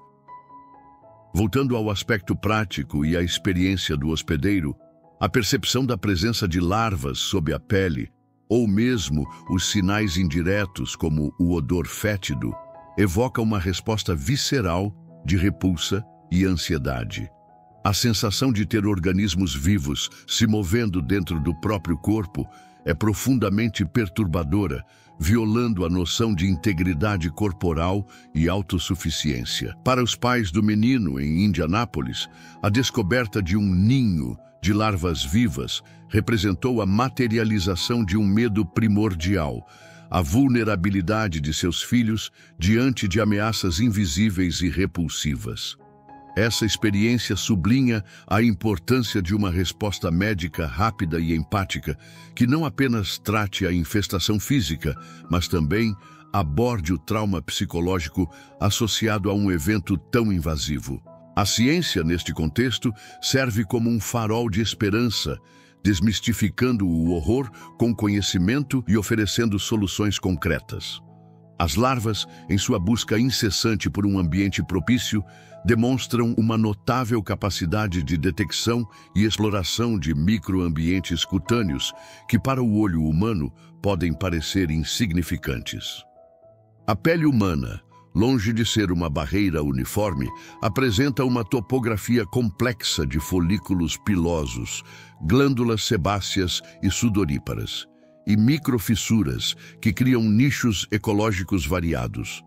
Voltando ao aspecto prático e à experiência do hospedeiro, a percepção da presença de larvas sob a pele, ou mesmo os sinais indiretos como o odor fétido, evoca uma resposta visceral de repulsa e ansiedade. A sensação de ter organismos vivos se movendo dentro do próprio corpo é profundamente perturbadora, violando a noção de integridade corporal e autossuficiência. Para os pais do menino em Indianápolis, a descoberta de um ninho de larvas vivas representou a materialização de um medo primordial, a vulnerabilidade de seus filhos diante de ameaças invisíveis e repulsivas. Essa experiência sublinha a importância de uma resposta médica rápida e empática, que não apenas trate a infestação física, mas também aborde o trauma psicológico associado a um evento tão invasivo. A ciência, neste contexto, serve como um farol de esperança, desmistificando o horror com conhecimento e oferecendo soluções concretas. As larvas, em sua busca incessante por um ambiente propício, demonstram uma notável capacidade de detecção e exploração de microambientes cutâneos que, para o olho humano, podem parecer insignificantes. A pele humana, longe de ser uma barreira uniforme, apresenta uma topografia complexa de folículos pilosos, glândulas sebáceas e sudoríparas, e microfissuras que criam nichos ecológicos variados.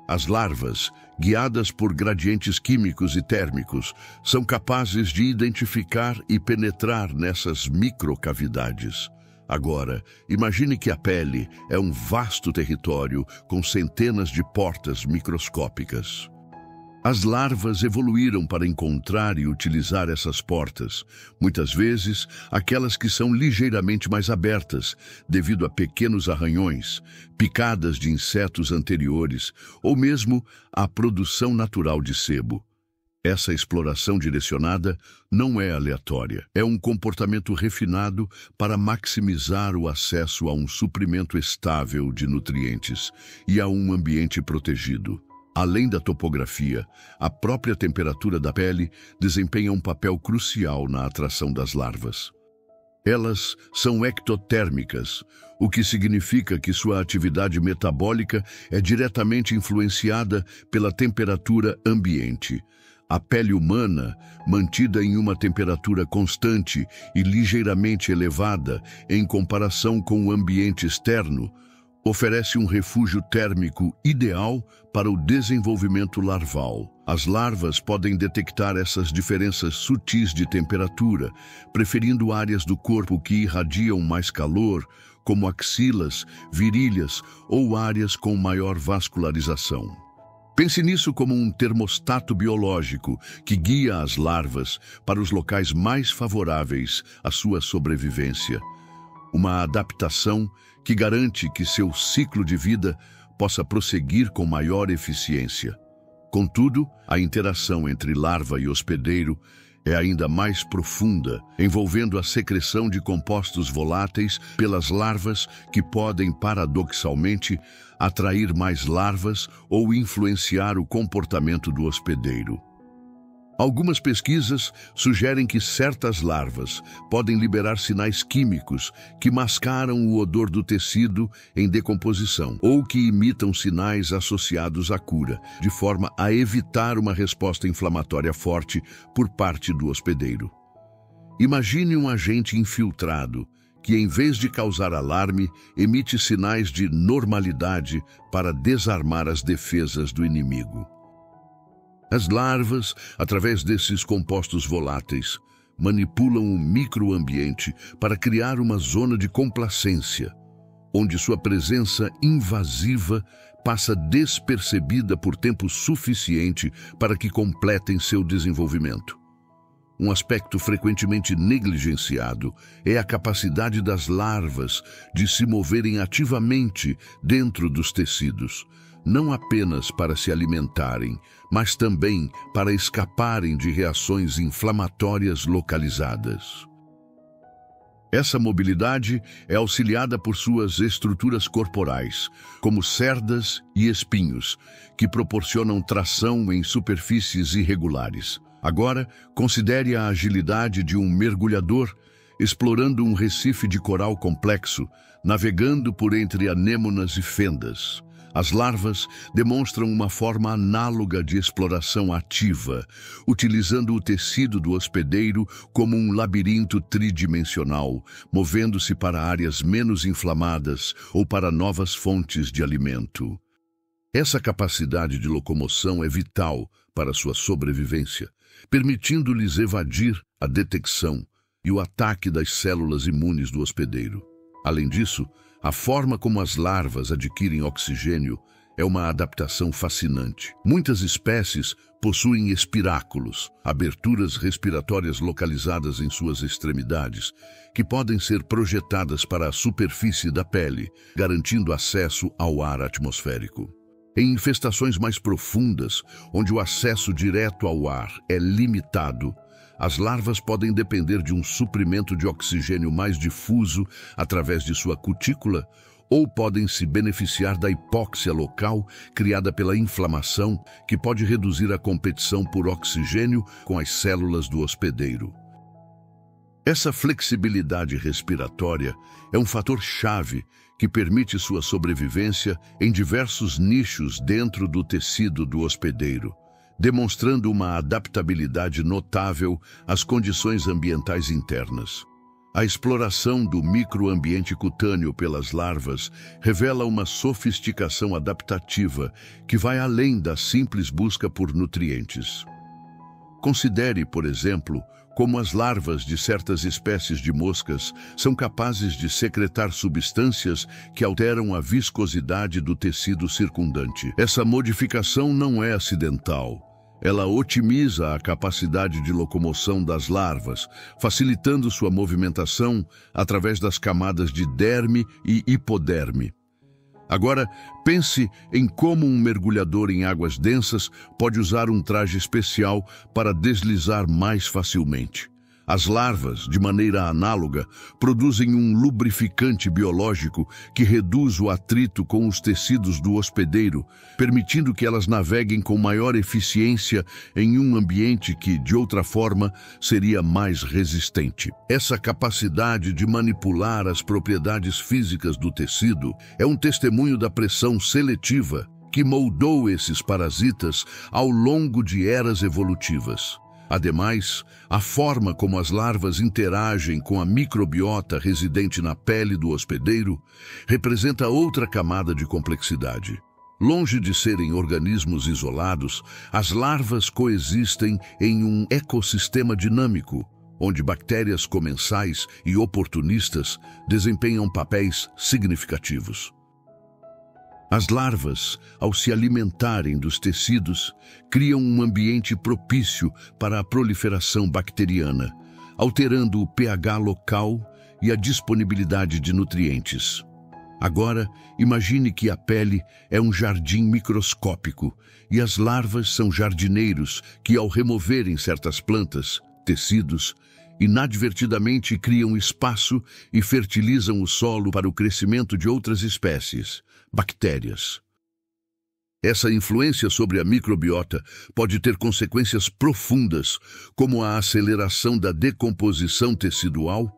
As larvas, guiadas por gradientes químicos e térmicos, são capazes de identificar e penetrar nessas microcavidades. Agora, imagine que a pele é um vasto território com centenas de portas microscópicas. As larvas evoluíram para encontrar e utilizar essas portas, muitas vezes aquelas que são ligeiramente mais abertas, devido a pequenos arranhões, picadas de insetos anteriores ou mesmo à produção natural de sebo. Essa exploração direcionada não é aleatória. É um comportamento refinado para maximizar o acesso a um suprimento estável de nutrientes e a um ambiente protegido. Além da topografia, a própria temperatura da pele desempenha um papel crucial na atração das larvas. Elas são ectotérmicas, o que significa que sua atividade metabólica é diretamente influenciada pela temperatura ambiente. A pele humana, mantida em uma temperatura constante e ligeiramente elevada em comparação com o ambiente externo, oferece um refúgio térmico ideal para o desenvolvimento larval. As larvas podem detectar essas diferenças sutis de temperatura, preferindo áreas do corpo que irradiam mais calor, como axilas, virilhas ou áreas com maior vascularização. Pense nisso como um termostato biológico que guia as larvas para os locais mais favoráveis à sua sobrevivência. Uma adaptação que garante que seu ciclo de vida possa prosseguir com maior eficiência. Contudo, a interação entre larva e hospedeiro é ainda mais profunda, envolvendo a secreção de compostos voláteis pelas larvas que podem, paradoxalmente, atrair mais larvas ou influenciar o comportamento do hospedeiro. Algumas pesquisas sugerem que certas larvas podem liberar sinais químicos que mascaram o odor do tecido em decomposição ou que imitam sinais associados à cura, de forma a evitar uma resposta inflamatória forte por parte do hospedeiro. Imagine um agente infiltrado que, em vez de causar alarme, emite sinais de normalidade para desarmar as defesas do inimigo. As larvas, através desses compostos voláteis, manipulam o microambiente para criar uma zona de complacência, onde sua presença invasiva passa despercebida por tempo suficiente para que completem seu desenvolvimento. Um aspecto frequentemente negligenciado é a capacidade das larvas de se moverem ativamente dentro dos tecidos, não apenas para se alimentarem, mas também para escaparem de reações inflamatórias localizadas. Essa mobilidade é auxiliada por suas estruturas corporais, como cerdas e espinhos, que proporcionam tração em superfícies irregulares. Agora, considere a agilidade de um mergulhador explorando um recife de coral complexo, navegando por entre anêmonas e fendas. As larvas demonstram uma forma análoga de exploração ativa, utilizando o tecido do hospedeiro como um labirinto tridimensional, movendo-se para áreas menos inflamadas ou para novas fontes de alimento. Essa capacidade de locomoção é vital para sua sobrevivência, permitindo-lhes evadir a detecção e o ataque das células imunes do hospedeiro. Além disso, a forma como as larvas adquirem oxigênio é uma adaptação fascinante. Muitas espécies possuem espiráculos, aberturas respiratórias localizadas em suas extremidades, que podem ser projetadas para a superfície da pele, garantindo acesso ao ar atmosférico. Em infestações mais profundas, onde o acesso direto ao ar é limitado, as larvas podem depender de um suprimento de oxigênio mais difuso através de sua cutícula ou podem se beneficiar da hipóxia local criada pela inflamação, que pode reduzir a competição por oxigênio com as células do hospedeiro. Essa flexibilidade respiratória é um fator-chave que permite sua sobrevivência em diversos nichos dentro do tecido do hospedeiro, demonstrando uma adaptabilidade notável às condições ambientais internas. A exploração do microambiente cutâneo pelas larvas revela uma sofisticação adaptativa que vai além da simples busca por nutrientes. Considere, por exemplo, como as larvas de certas espécies de moscas são capazes de secretar substâncias que alteram a viscosidade do tecido circundante. Essa modificação não é acidental. Ela otimiza a capacidade de locomoção das larvas, facilitando sua movimentação através das camadas de derme e hipoderme. Agora, pense em como um mergulhador em águas densas pode usar um traje especial para deslizar mais facilmente. As larvas, de maneira análoga, produzem um lubrificante biológico que reduz o atrito com os tecidos do hospedeiro, permitindo que elas naveguem com maior eficiência em um ambiente que, de outra forma, seria mais resistente. Essa capacidade de manipular as propriedades físicas do tecido é um testemunho da pressão seletiva que moldou esses parasitas ao longo de eras evolutivas. Ademais, a forma como as larvas interagem com a microbiota residente na pele do hospedeiro representa outra camada de complexidade. Longe de serem organismos isolados, as larvas coexistem em um ecossistema dinâmico, onde bactérias comensais e oportunistas desempenham papéis significativos. As larvas, ao se alimentarem dos tecidos, criam um ambiente propício para a proliferação bacteriana, alterando o pH local e a disponibilidade de nutrientes. Agora, imagine que a pele é um jardim microscópico e as larvas são jardineiros que, ao removerem certas plantas, tecidos, inadvertidamente criam espaço e fertilizam o solo para o crescimento de outras espécies, bactérias. Essa influência sobre a microbiota pode ter consequências profundas, como a aceleração da decomposição tecidual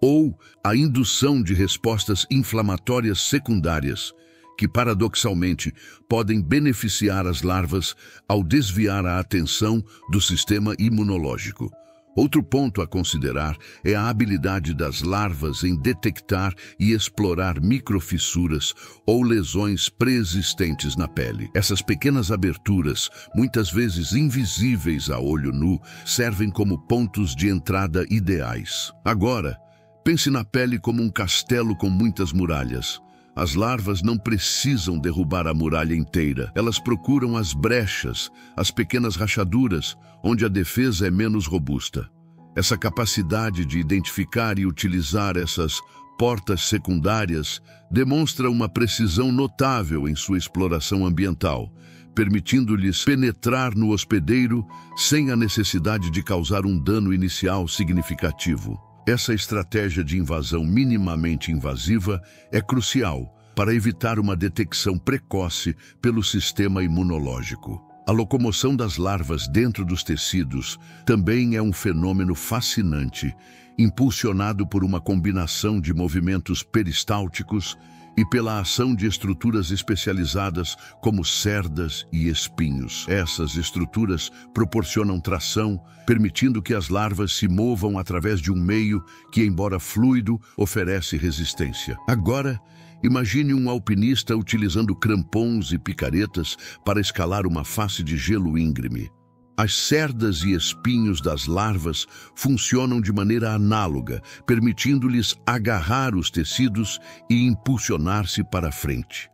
ou a indução de respostas inflamatórias secundárias, que paradoxalmente podem beneficiar as larvas ao desviar a atenção do sistema imunológico. Outro ponto a considerar é a habilidade das larvas em detectar e explorar microfissuras ou lesões pré-existentes na pele. Essas pequenas aberturas, muitas vezes invisíveis a olho nu, servem como pontos de entrada ideais. Agora, pense na pele como um castelo com muitas muralhas. As larvas não precisam derrubar a muralha inteira. Elas procuram as brechas, as pequenas rachaduras, onde a defesa é menos robusta. Essa capacidade de identificar e utilizar essas portas secundárias demonstra uma precisão notável em sua exploração ambiental, permitindo-lhes penetrar no hospedeiro sem a necessidade de causar um dano inicial significativo. Essa estratégia de invasão minimamente invasiva é crucial para evitar uma detecção precoce pelo sistema imunológico. A locomoção das larvas dentro dos tecidos também é um fenômeno fascinante, impulsionado por uma combinação de movimentos peristálticos e pela ação de estruturas especializadas como cerdas e espinhos. Essas estruturas proporcionam tração, permitindo que as larvas se movam através de um meio que, embora fluido, oferece resistência. Agora, imagine um alpinista utilizando crampons e picaretas para escalar uma face de gelo íngreme. As cerdas e espinhos das larvas funcionam de maneira análoga, permitindo-lhes agarrar os tecidos e impulsionar-se para frente.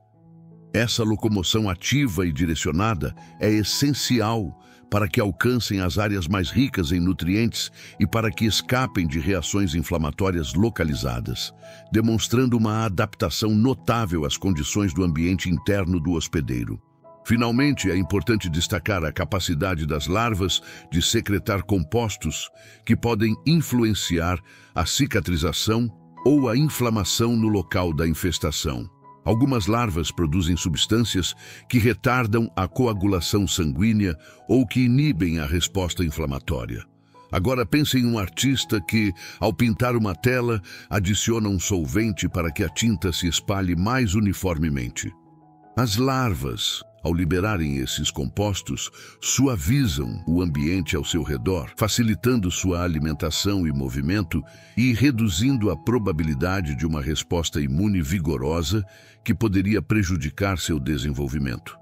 Essa locomoção ativa e direcionada é essencial para que alcancem as áreas mais ricas em nutrientes e para que escapem de reações inflamatórias localizadas, demonstrando uma adaptação notável às condições do ambiente interno do hospedeiro. Finalmente, é importante destacar a capacidade das larvas de secretar compostos que podem influenciar a cicatrização ou a inflamação no local da infestação. Algumas larvas produzem substâncias que retardam a coagulação sanguínea ou que inibem a resposta inflamatória. Agora pense em um artista que, ao pintar uma tela, adiciona um solvente para que a tinta se espalhe mais uniformemente. As larvas, ao liberarem esses compostos, suavizam o ambiente ao seu redor, facilitando sua alimentação e movimento e reduzindo a probabilidade de uma resposta imune vigorosa que poderia prejudicar seu desenvolvimento.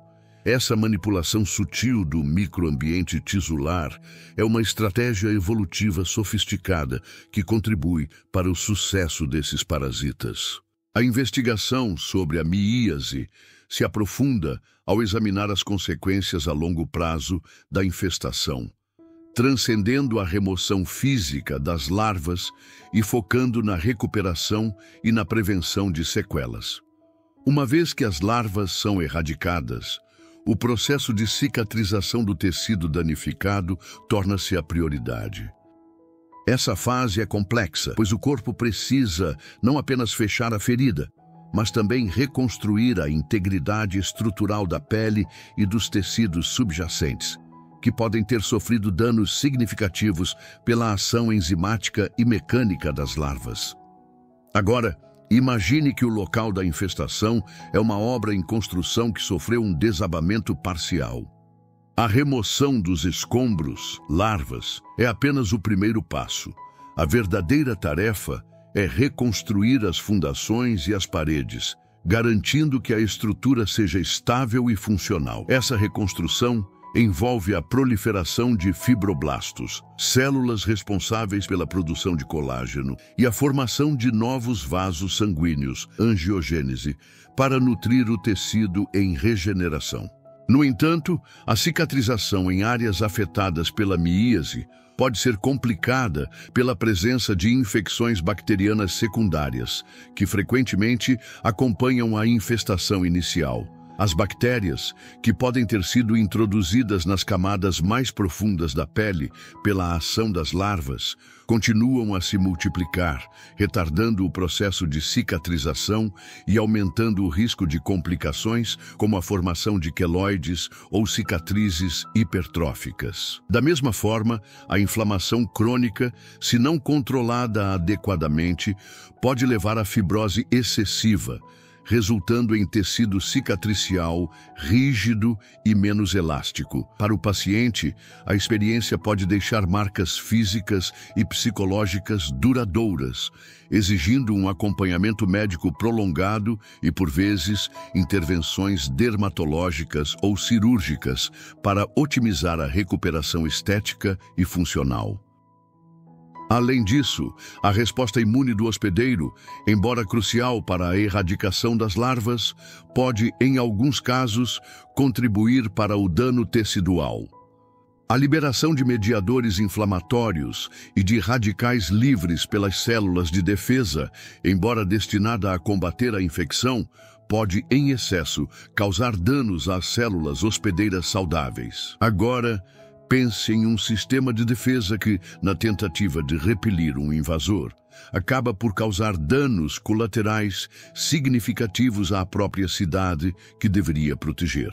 Essa manipulação sutil do microambiente tisular é uma estratégia evolutiva sofisticada que contribui para o sucesso desses parasitas. A investigação sobre a miíase se aprofunda ao examinar as consequências a longo prazo da infestação, transcendendo a remoção física das larvas e focando na recuperação e na prevenção de sequelas. Uma vez que as larvas são erradicadas, o processo de cicatrização do tecido danificado torna-se a prioridade. Essa fase é complexa, pois o corpo precisa não apenas fechar a ferida, mas também reconstruir a integridade estrutural da pele e dos tecidos subjacentes, que podem ter sofrido danos significativos pela ação enzimática e mecânica das larvas. Agora, imagine que o local da infestação é uma obra em construção que sofreu um desabamento parcial. A remoção dos escombros, larvas, é apenas o primeiro passo. A verdadeira tarefa é reconstruir as fundações e as paredes, garantindo que a estrutura seja estável e funcional. Essa reconstrução envolve a proliferação de fibroblastos, células responsáveis pela produção de colágeno, e a formação de novos vasos sanguíneos, angiogênese, para nutrir o tecido em regeneração. No entanto, a cicatrização em áreas afetadas pela miíase pode ser complicada pela presença de infecções bacterianas secundárias, que frequentemente acompanham a infestação inicial. As bactérias, que podem ter sido introduzidas nas camadas mais profundas da pele pela ação das larvas, continuam a se multiplicar, retardando o processo de cicatrização e aumentando o risco de complicações, como a formação de queloides ou cicatrizes hipertróficas. Da mesma forma, a inflamação crônica, se não controlada adequadamente, pode levar à fibrose excessiva, resultando em tecido cicatricial rígido e menos elástico. Para o paciente, a experiência pode deixar marcas físicas e psicológicas duradouras, exigindo um acompanhamento médico prolongado e, por vezes, intervenções dermatológicas ou cirúrgicas para otimizar a recuperação estética e funcional. Além disso, a resposta imune do hospedeiro, embora crucial para a erradicação das larvas, pode, em alguns casos, contribuir para o dano tecidual. A liberação de mediadores inflamatórios e de radicais livres pelas células de defesa, embora destinada a combater a infecção, pode, em excesso, causar danos às células hospedeiras saudáveis. Agora, pense em um sistema de defesa que, na tentativa de repelir um invasor, acaba por causar danos colaterais significativos à própria cidade que deveria proteger.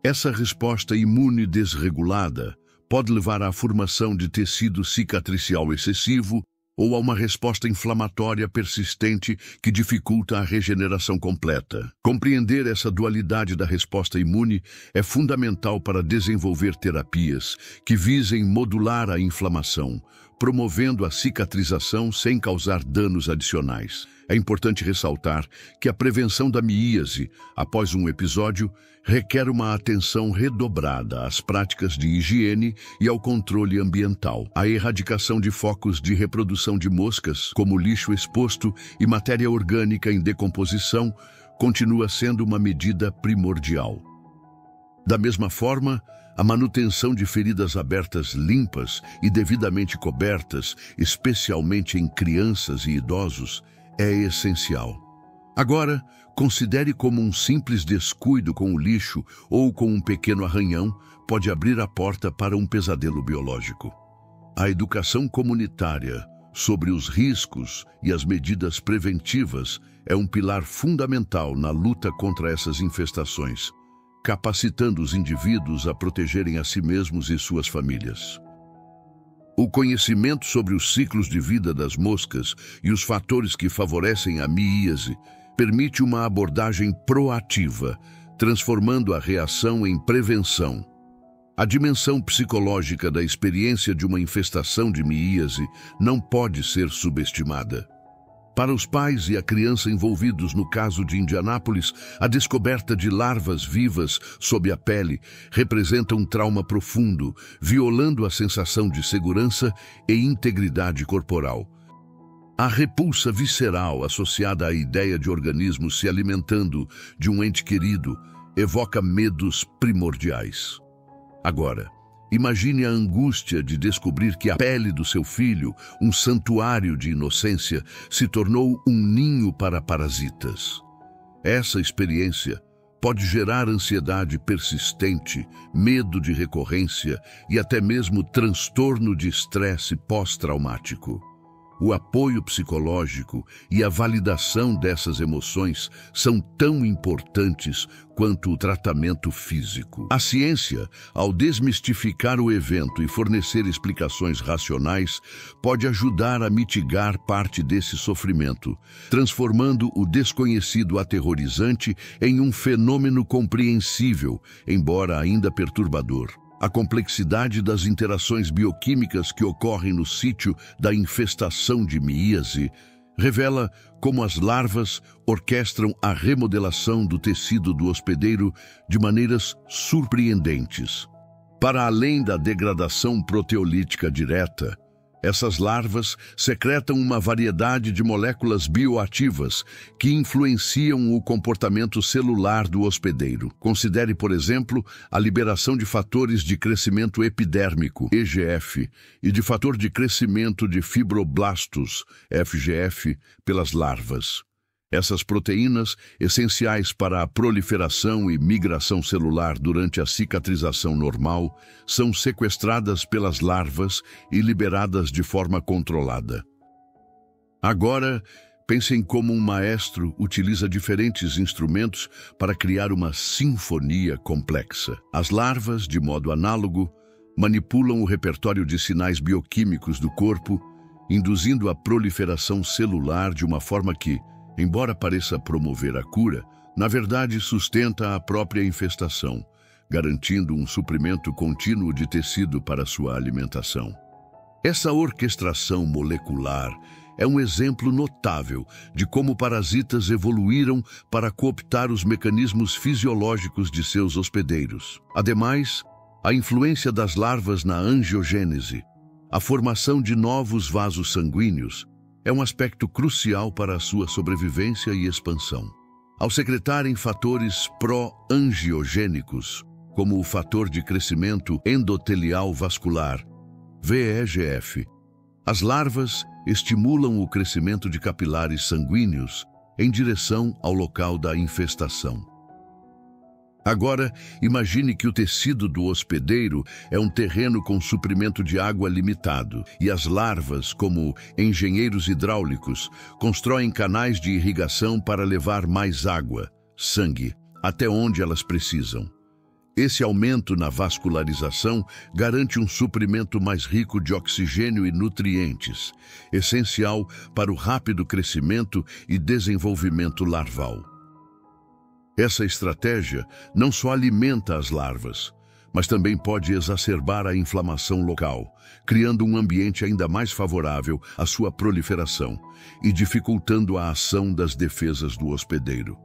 Essa resposta imune desregulada pode levar à formação de tecido cicatricial excessivo ou a uma resposta inflamatória persistente que dificulta a regeneração completa. Compreender essa dualidade da resposta imune é fundamental para desenvolver terapias que visem modular a inflamação, promovendo a cicatrização sem causar danos adicionais. É importante ressaltar que a prevenção da miíase, após um episódio, requer uma atenção redobrada às práticas de higiene e ao controle ambiental. A erradicação de focos de reprodução de moscas, como lixo exposto e matéria orgânica em decomposição, continua sendo uma medida primordial. Da mesma forma, a manutenção de feridas abertas limpas e devidamente cobertas, especialmente em crianças e idosos, é essencial. Agora, considere como um simples descuido com o lixo ou com um pequeno arranhão pode abrir a porta para um pesadelo biológico. A educação comunitária sobre os riscos e as medidas preventivas é um pilar fundamental na luta contra essas infestações, capacitando os indivíduos a protegerem a si mesmos e suas famílias. O conhecimento sobre os ciclos de vida das moscas e os fatores que favorecem a miíase permite uma abordagem proativa, transformando a reação em prevenção. A dimensão psicológica da experiência de uma infestação de miíase não pode ser subestimada. Para os pais e a criança envolvidos no caso de Indianápolis, a descoberta de larvas vivas sob a pele representa um trauma profundo, violando a sensação de segurança e integridade corporal. A repulsa visceral associada à ideia de organismos se alimentando de um ente querido evoca medos primordiais. Agora, imagine a angústia de descobrir que a pele do seu filho, um santuário de inocência, se tornou um ninho para parasitas. Essa experiência pode gerar ansiedade persistente, medo de recorrência e até mesmo transtorno de estresse pós-traumático. O apoio psicológico e a validação dessas emoções são tão importantes quanto o tratamento físico. A ciência, ao desmistificar o evento e fornecer explicações racionais, pode ajudar a mitigar parte desse sofrimento, transformando o desconhecido aterrorizante em um fenômeno compreensível, embora ainda perturbador. A complexidade das interações bioquímicas que ocorrem no sítio da infestação de míase revela como as larvas orquestram a remodelação do tecido do hospedeiro de maneiras surpreendentes. Para além da degradação proteolítica direta, essas larvas secretam uma variedade de moléculas bioativas que influenciam o comportamento celular do hospedeiro. Considere, por exemplo, a liberação de fatores de crescimento epidérmico, EGF, e de fator de crescimento de fibroblastos, FGF, pelas larvas. Essas proteínas, essenciais para a proliferação e migração celular durante a cicatrização normal, são sequestradas pelas larvas e liberadas de forma controlada. Agora, pense em como um maestro utiliza diferentes instrumentos para criar uma sinfonia complexa. As larvas, de modo análogo, manipulam o repertório de sinais bioquímicos do corpo, induzindo a proliferação celular de uma forma que, embora pareça promover a cura, na verdade sustenta a própria infestação, garantindo um suprimento contínuo de tecido para sua alimentação. Essa orquestração molecular é um exemplo notável de como parasitas evoluíram para cooptar os mecanismos fisiológicos de seus hospedeiros. Ademais, a influência das larvas na angiogênese, a formação de novos vasos sanguíneos, é um aspecto crucial para a sua sobrevivência e expansão. Ao secretarem fatores pró-angiogênicos, como o fator de crescimento endotelial vascular, VEGF, as larvas estimulam o crescimento de capilares sanguíneos em direção ao local da infestação. Agora, imagine que o tecido do hospedeiro é um terreno com suprimento de água limitado e as larvas, como engenheiros hidráulicos, constroem canais de irrigação para levar mais água, sangue, até onde elas precisam. Esse aumento na vascularização garante um suprimento mais rico de oxigênio e nutrientes, essencial para o rápido crescimento e desenvolvimento larval. Essa estratégia não só alimenta as larvas, mas também pode exacerbar a inflamação local, criando um ambiente ainda mais favorável à sua proliferação e dificultando a ação das defesas do hospedeiro.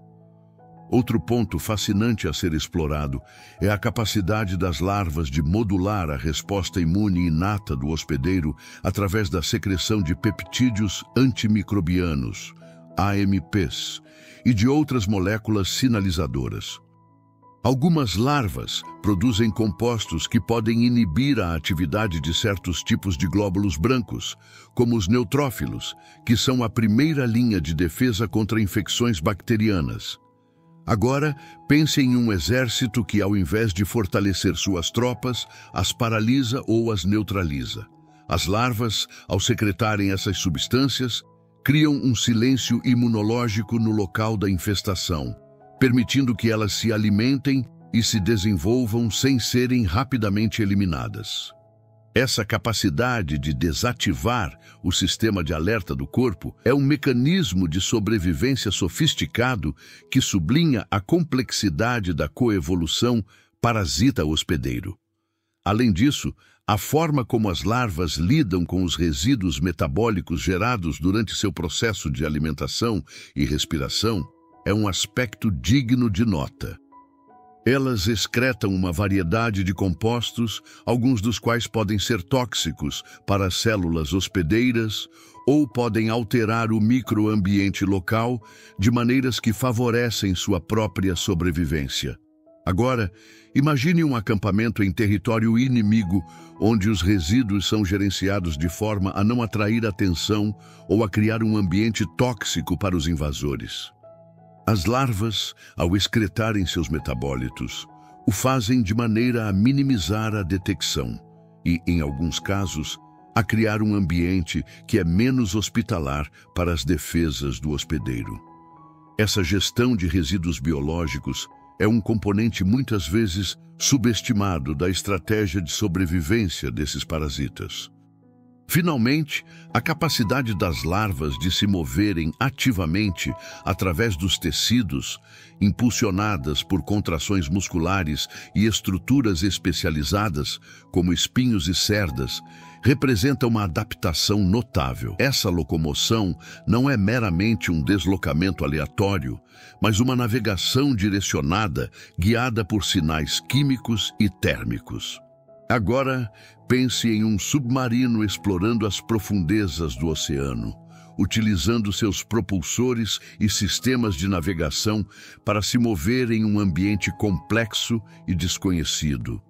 Outro ponto fascinante a ser explorado é a capacidade das larvas de modular a resposta imune inata do hospedeiro através da secreção de peptídeos antimicrobianos, AMPs, e de outras moléculas sinalizadoras. Algumas larvas produzem compostos que podem inibir a atividade de certos tipos de glóbulos brancos, como os neutrófilos, que são a primeira linha de defesa contra infecções bacterianas. Agora, pense em um exército que, ao invés de fortalecer suas tropas, as paralisa ou as neutraliza. As larvas, ao secretarem essas substâncias, criam um silêncio imunológico no local da infestação, permitindo que elas se alimentem e se desenvolvam sem serem rapidamente eliminadas. Essa capacidade de desativar o sistema de alerta do corpo é um mecanismo de sobrevivência sofisticado que sublinha a complexidade da coevolução parasita-hospedeiro. Além disso, a forma como as larvas lidam com os resíduos metabólicos gerados durante seu processo de alimentação e respiração é um aspecto digno de nota. Elas excretam uma variedade de compostos, alguns dos quais podem ser tóxicos para as células hospedeiras ou podem alterar o microambiente local de maneiras que favorecem sua própria sobrevivência. Agora, imagine um acampamento em território inimigo, onde os resíduos são gerenciados de forma a não atrair atenção ou a criar um ambiente tóxico para os invasores. As larvas, ao excretarem seus metabólitos, o fazem de maneira a minimizar a detecção e, em alguns casos, a criar um ambiente que é menos hospitalar para as defesas do hospedeiro. Essa gestão de resíduos biológicos é um componente muitas vezes subestimado da estratégia de sobrevivência desses parasitas. Finalmente, a capacidade das larvas de se moverem ativamente através dos tecidos, impulsionadas por contrações musculares e estruturas especializadas, como espinhos e cerdas, representa uma adaptação notável. Essa locomoção não é meramente um deslocamento aleatório, mas uma navegação direcionada, guiada por sinais químicos e térmicos. Agora, pense em um submarino explorando as profundezas do oceano, utilizando seus propulsores e sistemas de navegação para se mover em um ambiente complexo e desconhecido.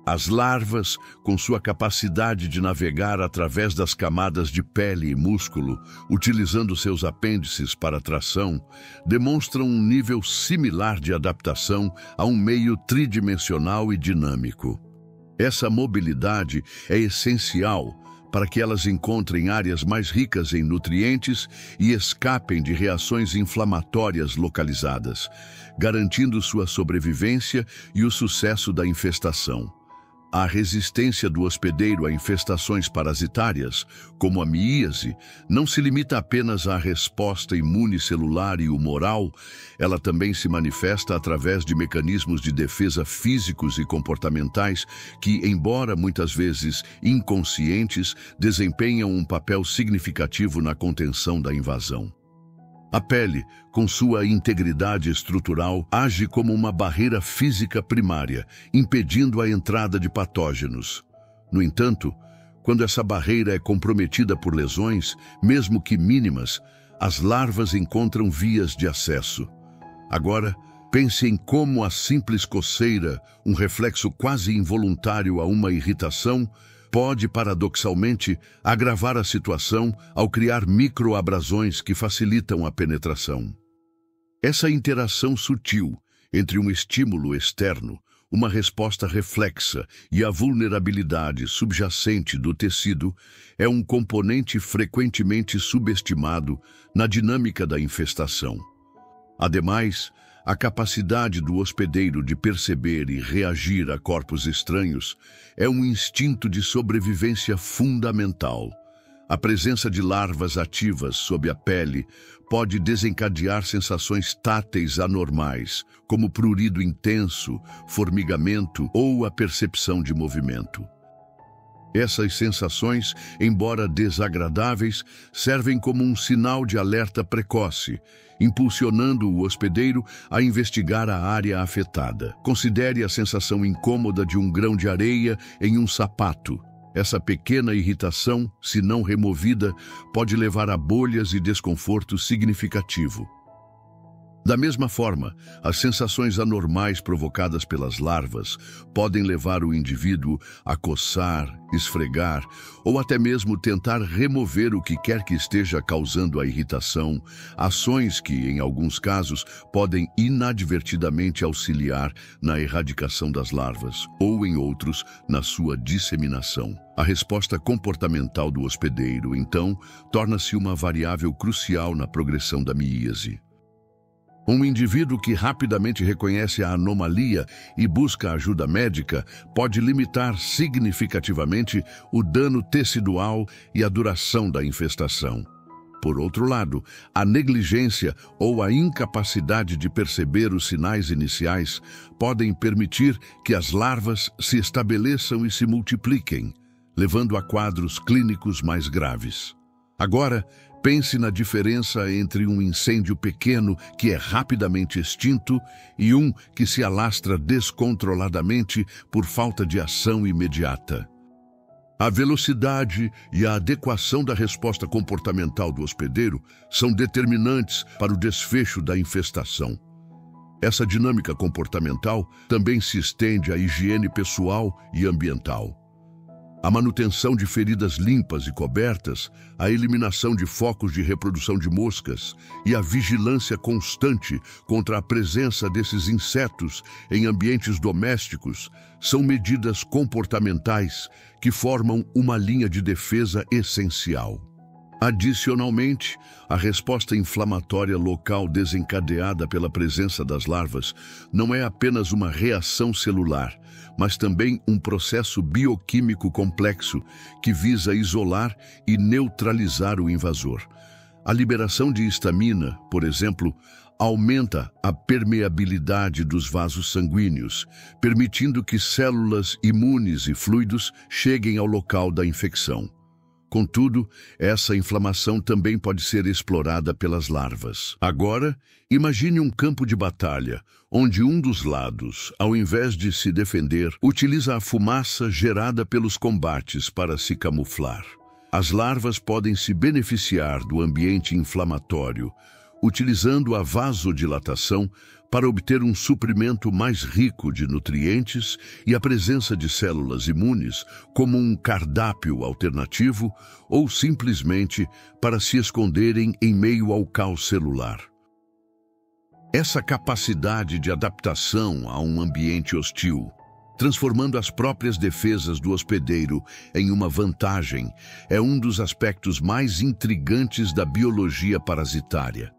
As larvas, com sua capacidade de navegar através das camadas de pele e músculo, utilizando seus apêndices para tração, demonstram um nível similar de adaptação a um meio tridimensional e dinâmico. Essa mobilidade é essencial para que elas encontrem áreas mais ricas em nutrientes e escapem de reações inflamatórias localizadas, garantindo sua sobrevivência e o sucesso da infestação. A resistência do hospedeiro a infestações parasitárias, como a miíase, não se limita apenas à resposta imune celular e humoral, ela também se manifesta através de mecanismos de defesa físicos e comportamentais que, embora muitas vezes inconscientes, desempenham um papel significativo na contenção da invasão. A pele, com sua integridade estrutural, age como uma barreira física primária, impedindo a entrada de patógenos. No entanto, quando essa barreira é comprometida por lesões, mesmo que mínimas, as larvas encontram vias de acesso. Agora, pense em como a simples coceira, um reflexo quase involuntário a uma irritação, pode, paradoxalmente, agravar a situação ao criar microabrasões que facilitam a penetração. Essa interação sutil entre um estímulo externo, uma resposta reflexa e a vulnerabilidade subjacente do tecido é um componente frequentemente subestimado na dinâmica da infestação. Ademais, a capacidade do hospedeiro de perceber e reagir a corpos estranhos é um instinto de sobrevivência fundamental. A presença de larvas ativas sob a pele pode desencadear sensações táteis anormais, como prurido intenso, formigamento ou a percepção de movimento. Essas sensações, embora desagradáveis, servem como um sinal de alerta precoce, impulsionando o hospedeiro a investigar a área afetada. Considere a sensação incômoda de um grão de areia em um sapato. Essa pequena irritação, se não removida, pode levar a bolhas e desconforto significativo. Da mesma forma, as sensações anormais provocadas pelas larvas podem levar o indivíduo a coçar, esfregar ou até mesmo tentar remover o que quer que esteja causando a irritação, ações que, em alguns casos, podem inadvertidamente auxiliar na erradicação das larvas ou, em outros, na sua disseminação. A resposta comportamental do hospedeiro, então, torna-se uma variável crucial na progressão da miíase. Um indivíduo que rapidamente reconhece a anomalia e busca ajuda médica pode limitar significativamente o dano tecidual e a duração da infestação. Por outro lado, a negligência ou a incapacidade de perceber os sinais iniciais podem permitir que as larvas se estabeleçam e se multipliquem, levando a quadros clínicos mais graves. Agora, pense na diferença entre um incêndio pequeno que é rapidamente extinto e um que se alastra descontroladamente por falta de ação imediata. A velocidade e a adequação da resposta comportamental do hospedeiro são determinantes para o desfecho da infestação. Essa dinâmica comportamental também se estende à higiene pessoal e ambiental. A manutenção de feridas limpas e cobertas, a eliminação de focos de reprodução de moscas e a vigilância constante contra a presença desses insetos em ambientes domésticos são medidas comportamentais que formam uma linha de defesa essencial. Adicionalmente, a resposta inflamatória local desencadeada pela presença das larvas não é apenas uma reação celular, mas também um processo bioquímico complexo que visa isolar e neutralizar o invasor. A liberação de histamina, por exemplo, aumenta a permeabilidade dos vasos sanguíneos, permitindo que células imunes e fluidos cheguem ao local da infecção. Contudo, essa inflamação também pode ser explorada pelas larvas. Agora, imagine um campo de batalha, onde um dos lados, ao invés de se defender, utiliza a fumaça gerada pelos combates para se camuflar. As larvas podem se beneficiar do ambiente inflamatório, utilizando a vasodilatação para obter um suprimento mais rico de nutrientes e a presença de células imunes como um cardápio alternativo ou simplesmente para se esconderem em meio ao caos celular. Essa capacidade de adaptação a um ambiente hostil, transformando as próprias defesas do hospedeiro em uma vantagem, é um dos aspectos mais intrigantes da biologia parasitária.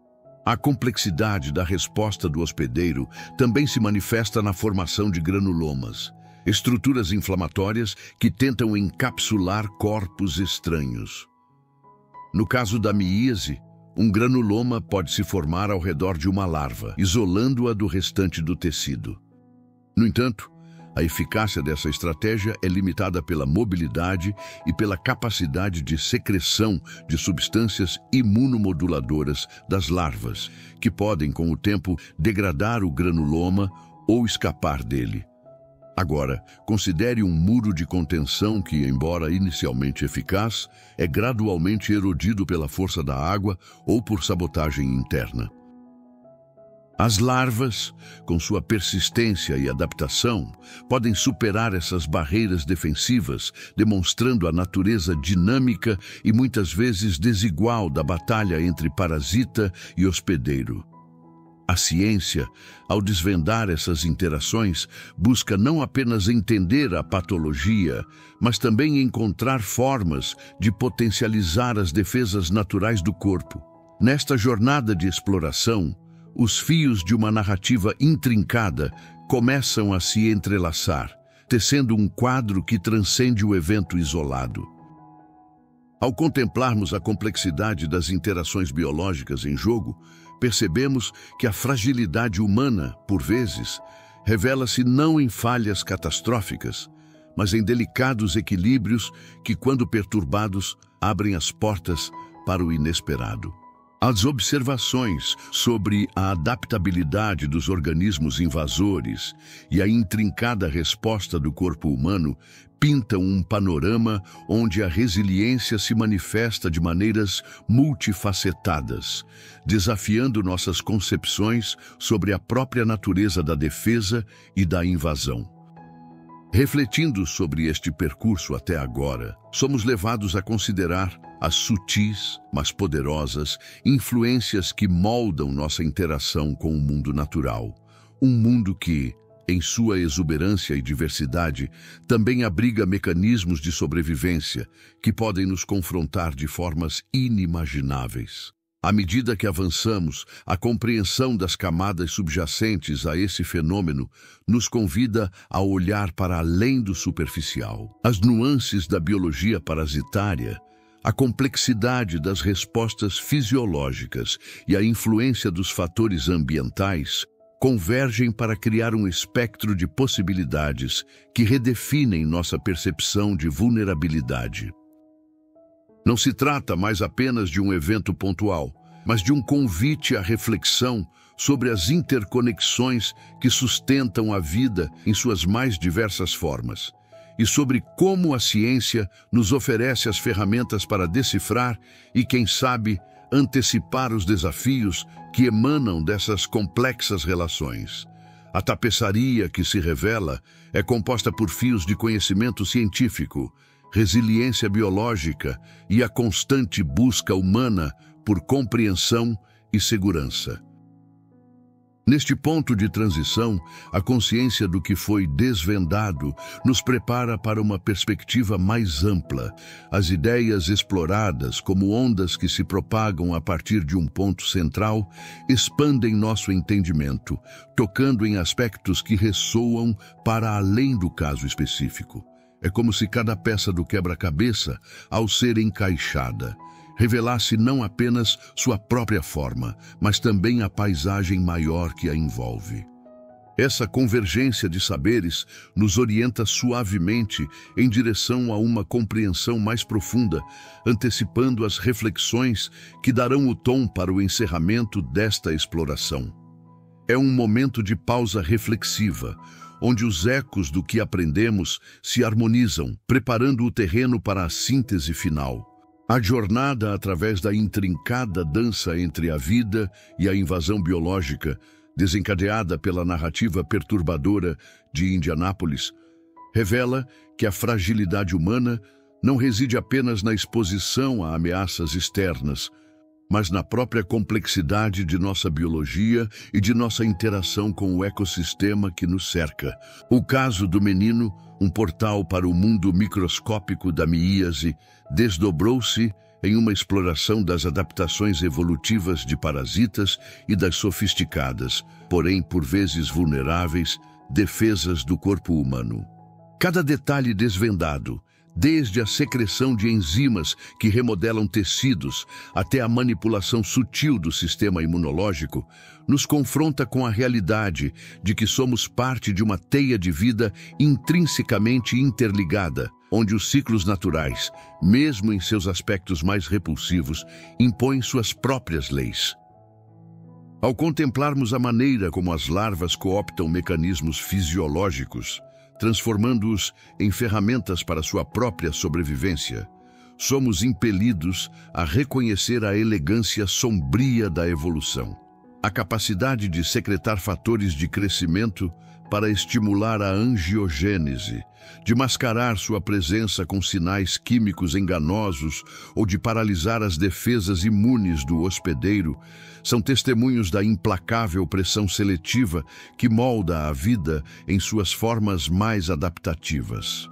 A complexidade da resposta do hospedeiro também se manifesta na formação de granulomas, estruturas inflamatórias que tentam encapsular corpos estranhos. No caso da miíase, um granuloma pode se formar ao redor de uma larva, isolando-a do restante do tecido. No entanto, a eficácia dessa estratégia é limitada pela mobilidade e pela capacidade de secreção de substâncias imunomoduladoras das larvas, que podem, com o tempo, degradar o granuloma ou escapar dele. Agora, considere um muro de contenção que, embora inicialmente eficaz, é gradualmente erodido pela força da água ou por sabotagem interna. As larvas, com sua persistência e adaptação, podem superar essas barreiras defensivas, demonstrando a natureza dinâmica e muitas vezes desigual da batalha entre parasita e hospedeiro. A ciência, ao desvendar essas interações, busca não apenas entender a patologia, mas também encontrar formas de potencializar as defesas naturais do corpo. Nesta jornada de exploração, os fios de uma narrativa intrincada começam a se entrelaçar, tecendo um quadro que transcende o evento isolado. Ao contemplarmos a complexidade das interações biológicas em jogo, percebemos que a fragilidade humana, por vezes, revela-se não em falhas catastróficas, mas em delicados equilíbrios que, quando perturbados, abrem as portas para o inesperado. As observações sobre a adaptabilidade dos organismos invasores e a intrincada resposta do corpo humano pintam um panorama onde a resiliência se manifesta de maneiras multifacetadas, desafiando nossas concepções sobre a própria natureza da defesa e da invasão. Refletindo sobre este percurso até agora, somos levados a considerar as sutis, mas poderosas, influências que moldam nossa interação com o mundo natural. Um mundo que, em sua exuberância e diversidade, também abriga mecanismos de sobrevivência que podem nos confrontar de formas inimagináveis. À medida que avançamos, a compreensão das camadas subjacentes a esse fenômeno nos convida a olhar para além do superficial. As nuances da biologia parasitária, a complexidade das respostas fisiológicas e a influência dos fatores ambientais convergem para criar um espectro de possibilidades que redefinem nossa percepção de vulnerabilidade. Não se trata mais apenas de um evento pontual, mas de um convite à reflexão sobre as interconexões que sustentam a vida em suas mais diversas formas, e sobre como a ciência nos oferece as ferramentas para decifrar e, quem sabe, antecipar os desafios que emanam dessas complexas relações. A tapeçaria que se revela é composta por fios de conhecimento científico, resiliência biológica e a constante busca humana por compreensão e segurança. Neste ponto de transição, a consciência do que foi desvendado nos prepara para uma perspectiva mais ampla. As ideias exploradas, como ondas que se propagam a partir de um ponto central, expandem nosso entendimento, tocando em aspectos que ressoam para além do caso específico. É como se cada peça do quebra-cabeça, ao ser encaixada, revelasse não apenas sua própria forma, mas também a paisagem maior que a envolve. Essa convergência de saberes nos orienta suavemente em direção a uma compreensão mais profunda, antecipando as reflexões que darão o tom para o encerramento desta exploração. É um momento de pausa reflexiva, onde os ecos do que aprendemos se harmonizam, preparando o terreno para a síntese final. A jornada através da intrincada dança entre a vida e a invasão biológica, desencadeada pela narrativa perturbadora de Indianápolis, revela que a fragilidade humana não reside apenas na exposição a ameaças externas, mas na própria complexidade de nossa biologia e de nossa interação com o ecossistema que nos cerca. O caso do menino, um portal para o mundo microscópico da miíase, desdobrou-se em uma exploração das adaptações evolutivas de parasitas e das sofisticadas, porém por vezes vulneráveis, defesas do corpo humano. Cada detalhe desvendado, desde a secreção de enzimas que remodelam tecidos até a manipulação sutil do sistema imunológico, nos confronta com a realidade de que somos parte de uma teia de vida intrinsecamente interligada, onde os ciclos naturais, mesmo em seus aspectos mais repulsivos, impõem suas próprias leis. Ao contemplarmos a maneira como as larvas cooptam mecanismos fisiológicos, transformando-os em ferramentas para sua própria sobrevivência, somos impelidos a reconhecer a elegância sombria da evolução. A capacidade de secretar fatores de crescimento para estimular a angiogênese, de mascarar sua presença com sinais químicos enganosos ou de paralisar as defesas imunes do hospedeiro, são testemunhos da implacável pressão seletiva que molda a vida em suas formas mais adaptativas.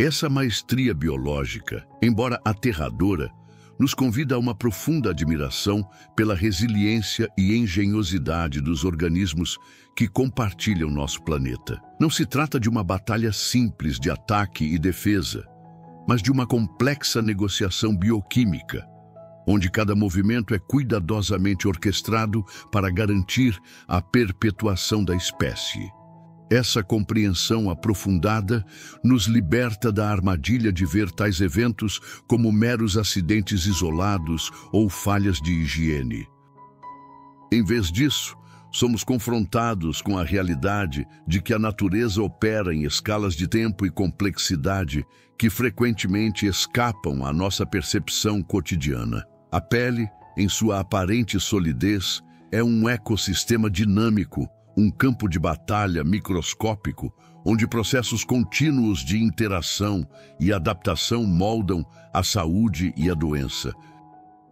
Essa maestria biológica, embora aterradora, nos convida a uma profunda admiração pela resiliência e engenhosidade dos organismos que compartilham nosso planeta. Não se trata de uma batalha simples de ataque e defesa, mas de uma complexa negociação bioquímica, onde cada movimento é cuidadosamente orquestrado para garantir a perpetuação da espécie. Essa compreensão aprofundada nos liberta da armadilha de ver tais eventos como meros acidentes isolados ou falhas de higiene. Em vez disso, somos confrontados com a realidade de que a natureza opera em escalas de tempo e complexidade que frequentemente escapam à nossa percepção cotidiana. A pele, em sua aparente solidez, é um ecossistema dinâmico, um campo de batalha microscópico, onde processos contínuos de interação e adaptação moldam a saúde e a doença.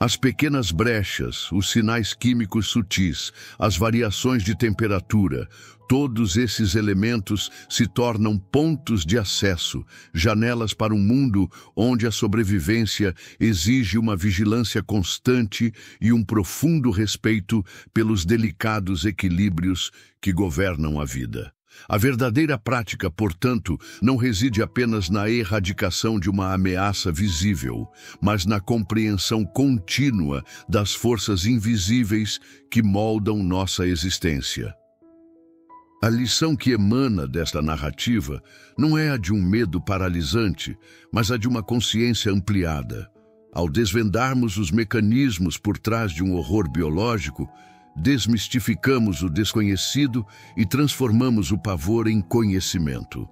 As pequenas brechas, os sinais químicos sutis, as variações de temperatura, todos esses elementos se tornam pontos de acesso, janelas para um mundo onde a sobrevivência exige uma vigilância constante e um profundo respeito pelos delicados equilíbrios que governam a vida. A verdadeira prática, portanto, não reside apenas na erradicação de uma ameaça visível, mas na compreensão contínua das forças invisíveis que moldam nossa existência. A lição que emana desta narrativa não é a de um medo paralisante, mas a de uma consciência ampliada. Ao desvendarmos os mecanismos por trás de um horror biológico, desmistificamos o desconhecido e transformamos o pavor em conhecimento.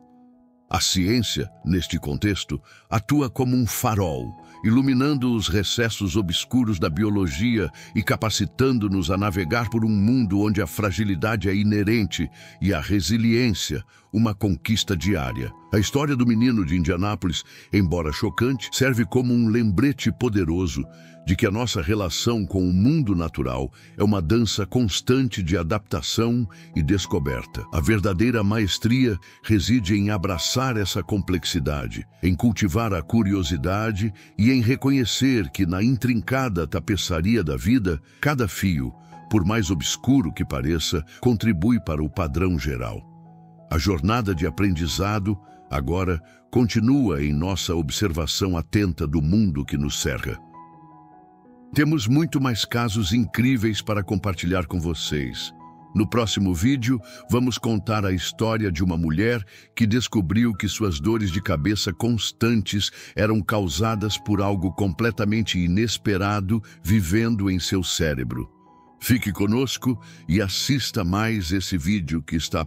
A ciência, neste contexto, atua como um farol, iluminando os recessos obscuros da biologia e capacitando-nos a navegar por um mundo onde a fragilidade é inerente e a resiliência, uma conquista diária. A história do menino de Indianápolis, embora chocante, serve como um lembrete poderoso de que a nossa relação com o mundo natural é uma dança constante de adaptação e descoberta. A verdadeira maestria reside em abraçar essa complexidade, em cultivar a curiosidade e em reconhecer que na intrincada tapeçaria da vida, cada fio, por mais obscuro que pareça, contribui para o padrão geral. A jornada de aprendizado, agora, continua em nossa observação atenta do mundo que nos cerca. Temos muito mais casos incríveis para compartilhar com vocês. No próximo vídeo, vamos contar a história de uma mulher que descobriu que suas dores de cabeça constantes eram causadas por algo completamente inesperado vivendo em seu cérebro. Fique conosco e assista mais esse vídeo que está